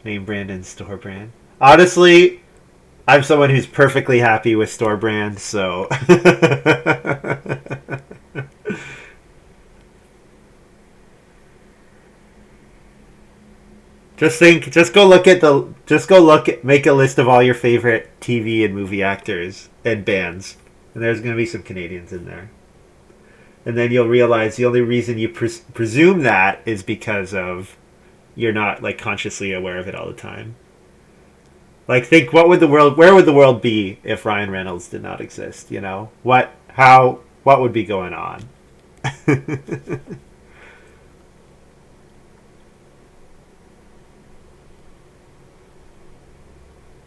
Name brand and store brand. Honestly, I'm someone who's perfectly happy with store brand, so make a list of all your favorite TV and movie actors and bands, and there's going to be some Canadians in there. And then you'll realize the only reason you presume that is because of you're not like consciously aware of it all the time. Like, think where would the world be if Ryan Reynolds did not exist? What would be going on?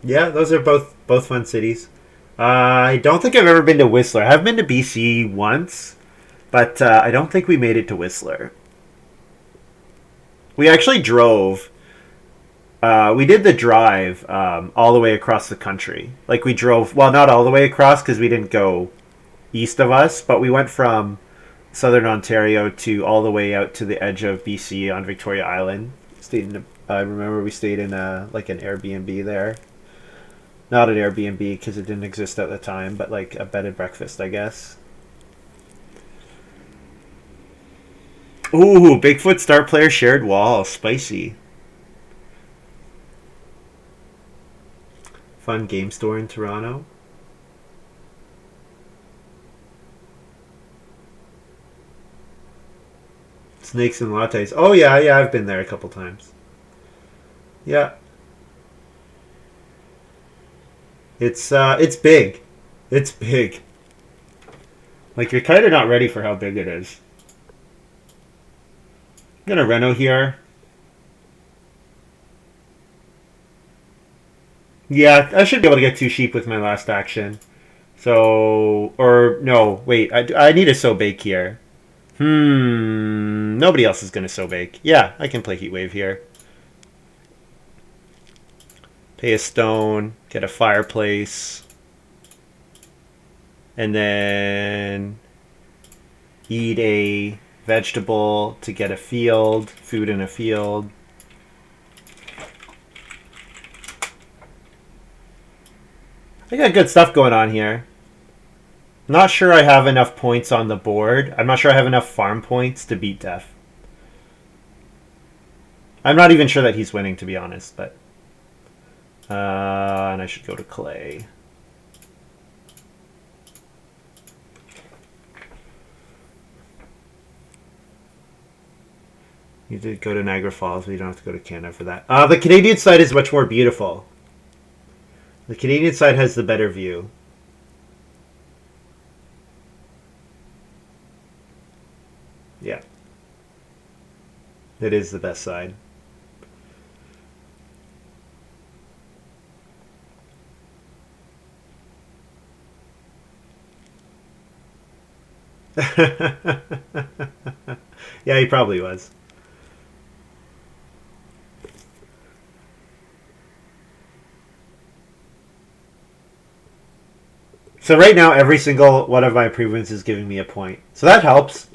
Yeah, those are both fun cities. I don't think I've ever been to Whistler. I've been to BC once, but I don't think we made it to Whistler. We actually drove. We did the drive all the way across the country. Like we drove, well, not all the way across because we didn't go east of us, but we went from southern Ontario to all the way out to the edge of BC on Victoria Island. Stayed in. I remember we stayed in like an Airbnb there. Not an Airbnb because it didn't exist at the time, but like a bed and breakfast, I guess. Ooh, Bigfoot star player shared wall, spicy. Fun game store in Toronto. Snakes and lattes. Oh yeah, I've been there a couple times. Yeah, it's big. It's big. Like you're kind of not ready for how big it is. I'm gonna reno here. Yeah, I should be able to get two sheep with my last action. So, or no, wait, I need a sow bake here. Nobody else is gonna sow bake. Yeah, I can play heat wave here. Pay a stone, get a fireplace, and then eat a vegetable to get a field, food in a field. I got good stuff going on here. Not sure I have enough points on the board. I'm not sure I have enough farm points to beat Def. I'm not even sure that he's winning, to be honest, but... and I should go to Clay. You did go to Niagara Falls, but you don't have to go to Canada for that. The Canadian side is much more beautiful. The Canadian side has the better view. Yeah. It is the best side. Yeah, he probably was. So right now, every single one of my improvements is giving me a point. So that helps.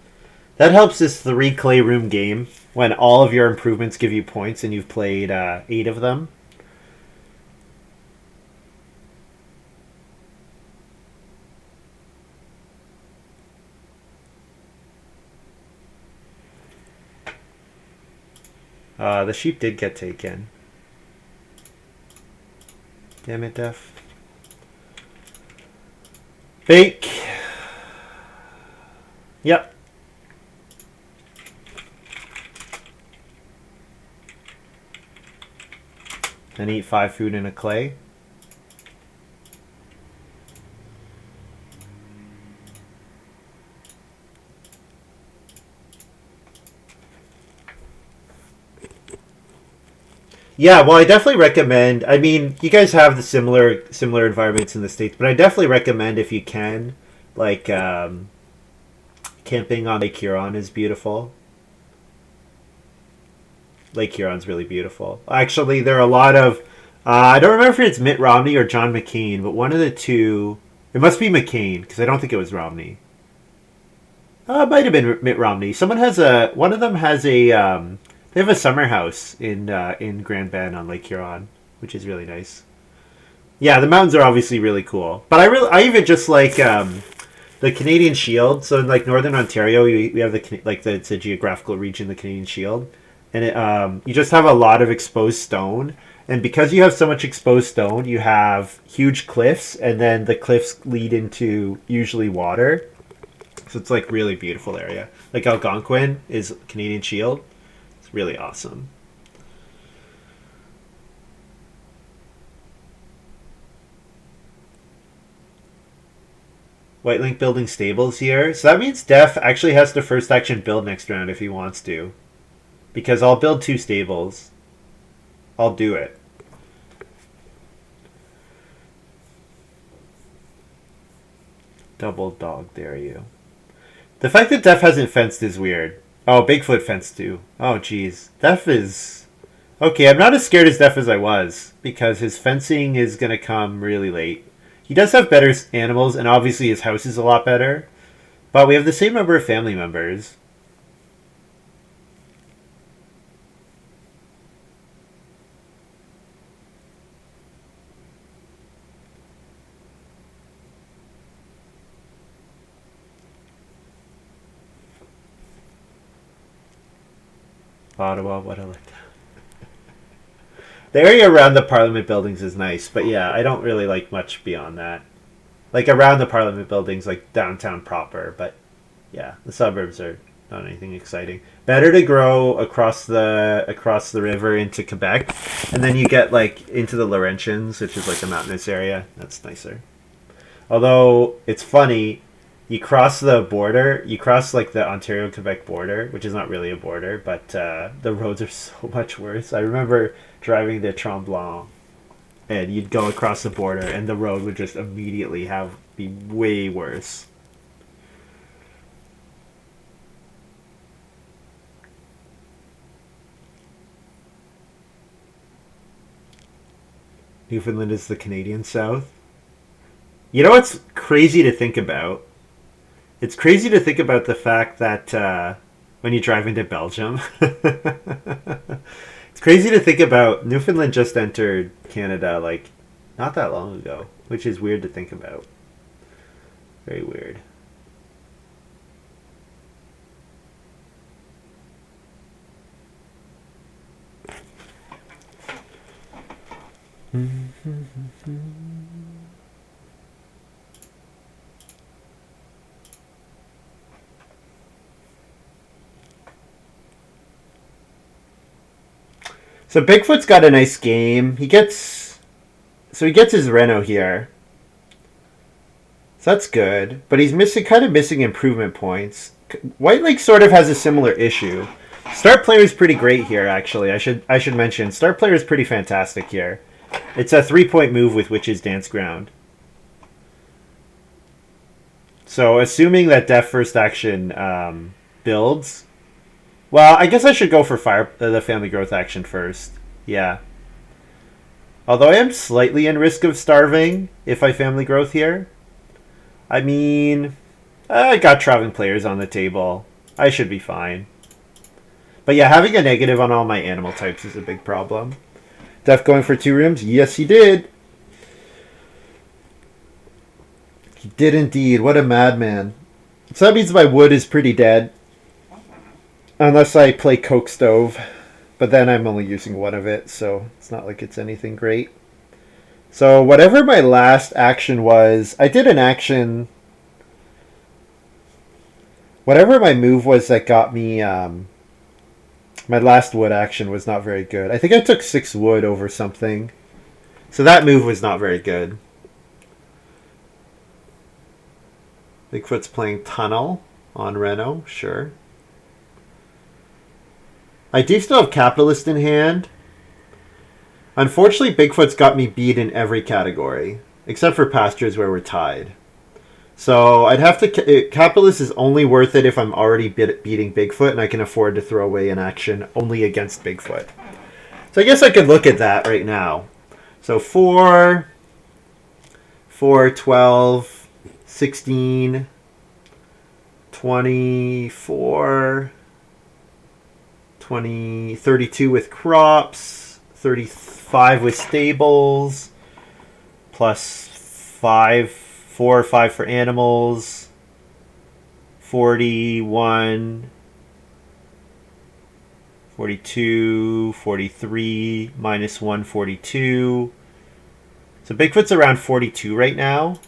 That helps this 3 clay room game when all of your improvements give you points and you've played 8 of them. The sheep did get taken. Damn it, Def. Bake. Yep. And eat 5 food in a clay. Yeah, well, I definitely recommend. I mean, you guys have the similar environments in the states, but I definitely recommend if you can, like camping on Lake Huron is beautiful. Lake Huron's really beautiful. Actually, there are a lot of. I don't remember if it's Mitt Romney or John McCain, but one of the two. It must be McCain because I don't think it was Romney. It might have been Mitt Romney. Someone has a. One of them has a. They have a summer house in Grand Bend on Lake Huron, which is really nice. Yeah, the mountains are obviously really cool, but I even just like the Canadian Shield. So in like Northern Ontario, we have it's a geographical region, the Canadian Shield, and you just have a lot of exposed stone. And because you have so much exposed stone, you have huge cliffs, and then the cliffs lead into usually water. So it's like really beautiful area. Like Algonquin is Canadian Shield. It's really awesome. Whitelink building stables here. So that means Def actually has to first action build next round if he wants to. Because I'll build 2 stables. I'll do it. double dog dare you. The fact that Def hasn't fenced is weird. Oh, Bigfoot fenced too. Oh, jeez. Def is... Okay, I'm not as scared as Def as I was, because his fencing is going to come really late. He does have better animals, and obviously his house is a lot better. But we have the same number of family members. Ottawa, what I like. The area around the Parliament buildings is nice, but yeah, I don't really like much beyond that. Like around the Parliament buildings, like downtown proper, but yeah, the suburbs are not anything exciting. Better to grow across the river into Quebec, and then you get like into the Laurentians, which is like a mountainous area. That's nicer. Although it's funny, you cross the border, you cross like the Ontario-Quebec border, which is not really a border, but the roads are so much worse. I remember driving to Tremblant, and you'd go across the border, and the road would just immediately be way worse. Newfoundland is the Canadian South. You know what's crazy to think about? It's crazy to think about the fact that when you drive into Belgium, it's crazy to think about Newfoundland just entered Canada like not that long ago, which is weird to think about. Very weird. So Bigfoot's got a nice game. He gets his Reno here. So that's good, but he's kind of missing improvement points. Whitelink sort of has a similar issue. Start player is pretty great here, actually. I should mention start player is pretty fantastic here. It's a 3-point move with Witch's Dance Ground. So assuming that Def first action builds, well, I guess I should go for the family growth action first. Yeah. Although I am slightly in risk of starving if I family growth here. I mean, I got traveling players on the table. I should be fine. But yeah, having a negative on all my animal types is a big problem. Def going for 2 rooms? Yes, he did. He did indeed. What a madman. So that means my wood is pretty dead. Unless I play Coke Stove. But then I'm only using one of it, so it's not like it's anything great. So whatever my last action was, I did an action... Whatever my move was that got me... my last wood action was not very good. I think I took 6 wood over something. So that move was not very good. Bigfoot's playing Tunnel on Reno, sure. I do still have Capitalist in hand. Unfortunately, Bigfoot's got me beat in every category, except for Pastures where we're tied. So I'd have to... Capitalist is only worth it if I'm already beating Bigfoot and I can afford to throw away an action only against Bigfoot. So I guess I could look at that right now. So 4, 12, 16, 24, 32 with crops, 35 with stables, plus 4 or 5 for animals, 41, 42, 43, minus 1, 42. So Bigfoot's around 42 right now.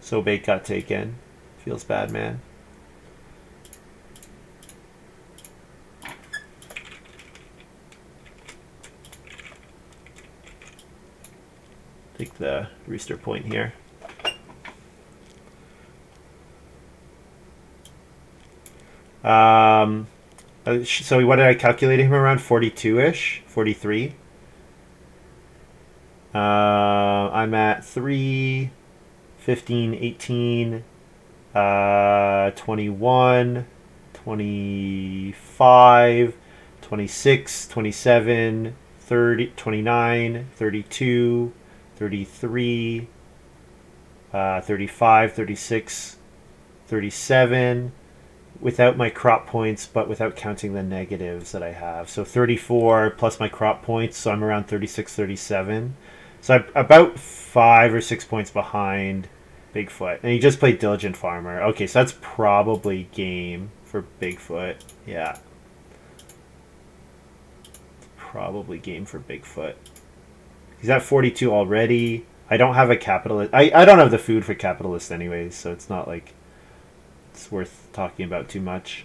So bait got taken. Feels bad, man. Take the rooster point here. So what did I calculate him around? 42-ish? 43? I'm at 3, 15, 18, 21, 25, 26, 27, 30, 29, 32, 33, 35, 36, 37, without my crop points, but without counting the negatives that I have. So 34 plus my crop points, so I'm around 36, 37. So I'm about 5 or 6 points behind Bigfoot. And he just played Diligent Farmer. Okay, so that's probably game for Bigfoot. Yeah. Probably game for Bigfoot. He's at 42 already. I don't have a capitalist. I don't have the food for capitalist anyways, so it's not like it's worth talking about too much.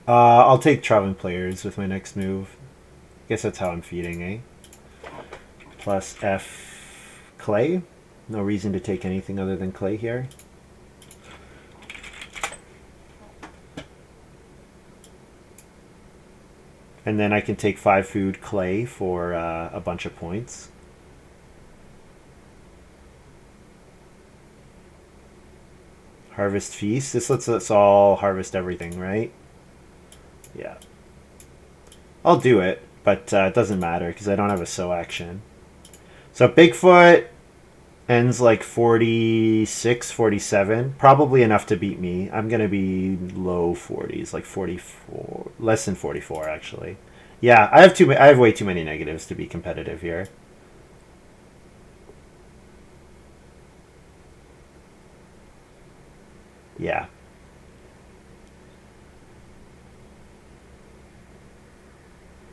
I'll take traveling players with my next move. Guess that's how I'm feeding, eh? Plus F clay. No reason to take anything other than clay here. And then I can take 5 food clay for a bunch of points. Harvest feast. This lets us all harvest everything, right? Yeah. I'll do it, but it doesn't matter because I don't have a sow action. So Bigfoot ends like 46, 47. Probably enough to beat me. I'm going to be low 40s, like 44. Less than 44, actually. Yeah, I have way too many negatives to be competitive here. Yeah.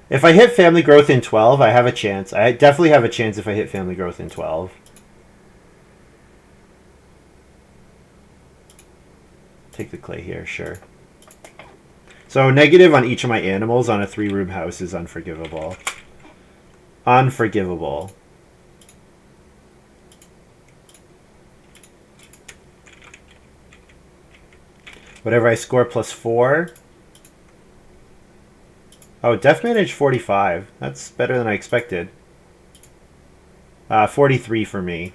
If I hit family growth in 12, I have a chance. I definitely have a chance if I hit family growth in 12. Take the clay here, sure. So negative on each of my animals on a 3-room house is unforgivable. Unforgivable. Whatever I score plus 4. Oh, def manage 45. That's better than I expected. 43 for me.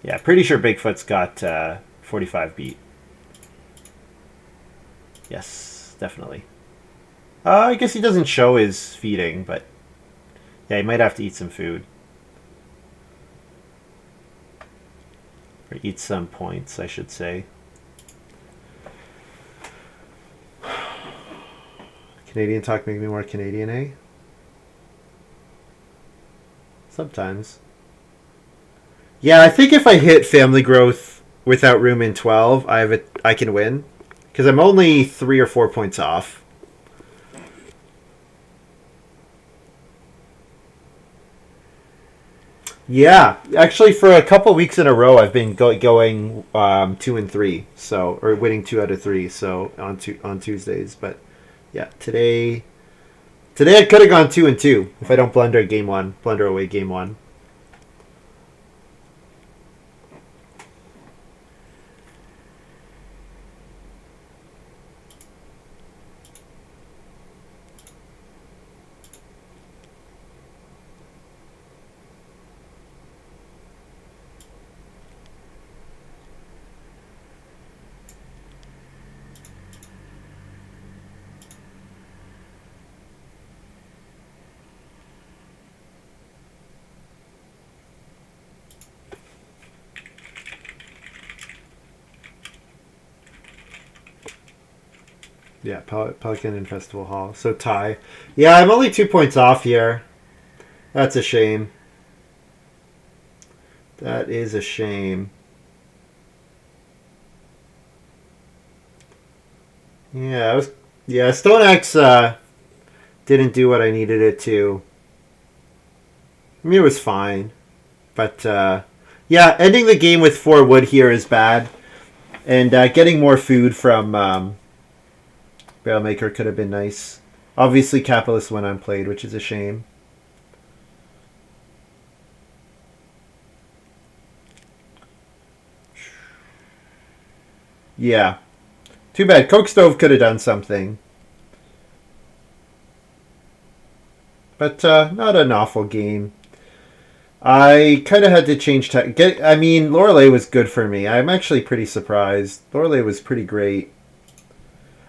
Yeah, pretty sure Bigfoot's got 45 beat. Yes, definitely. I guess he doesn't show his feeding, but yeah, he might have to eat some food. Or eat some points, I should say. Canadian talk make me more Canadian, eh? Sometimes. Yeah, I think if I hit family growth without room in 12, I can win. Because I'm only 3 or 4 points off. Yeah, actually, for a couple weeks in a row, I've been going 2 and 3, so or winning 2 out of 3. So on Tuesdays, but yeah, today I could have gone 2 and 2 if I don't blunder away game 1. Yeah, Pelican and Festival Hall. So tie. Yeah, I'm only 2 points off here. That's a shame. That is a shame. Yeah, Stone Axe didn't do what I needed it to. I mean, it was fine, but yeah, ending the game with 4 wood here is bad, and getting more food from Barrelmaker could have been nice. Obviously, Capitalist went unplayed, which is a shame. Yeah. Too bad. Coke Stove could have done something. But not an awful game. I kind of had to change. I mean, Lorelei was good for me. I'm actually pretty surprised. Lorelei was pretty great.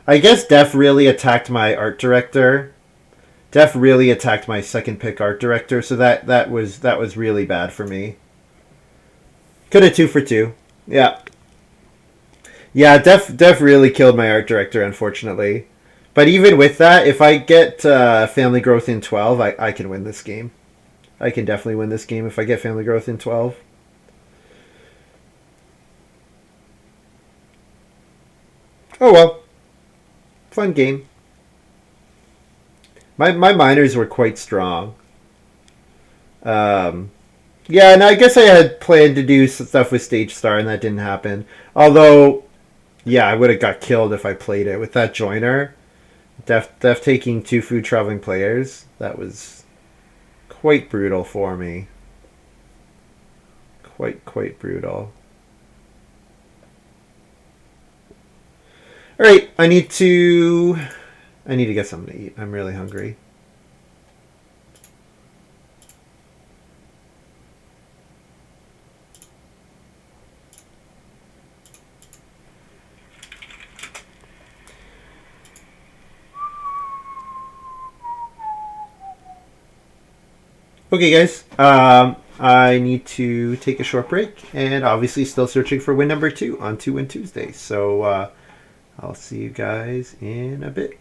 I guess Def really attacked my art director. Def really attacked my second pick art director, so that was really bad for me. Could have 2 for 2. Yeah, yeah. Def really killed my art director, unfortunately. But even with that, if I get family growth in 12, I can win this game. I can definitely win this game if I get family growth in 12. Oh well, fun game. My miners were quite strong. Um, yeah, and I guess I had planned to do some stuff with Stage Star, and that didn't happen. Although, yeah, I would have got killed if I played it with that joiner. Def taking 2 food traveling players. That was quite brutal for me. Quite brutal. All right, I need to get something to eat. I'm really hungry. Okay, guys. I need to take a short break, and obviously still searching for win number 2 on 2 Win Tuesday. So I'll see you guys in a bit.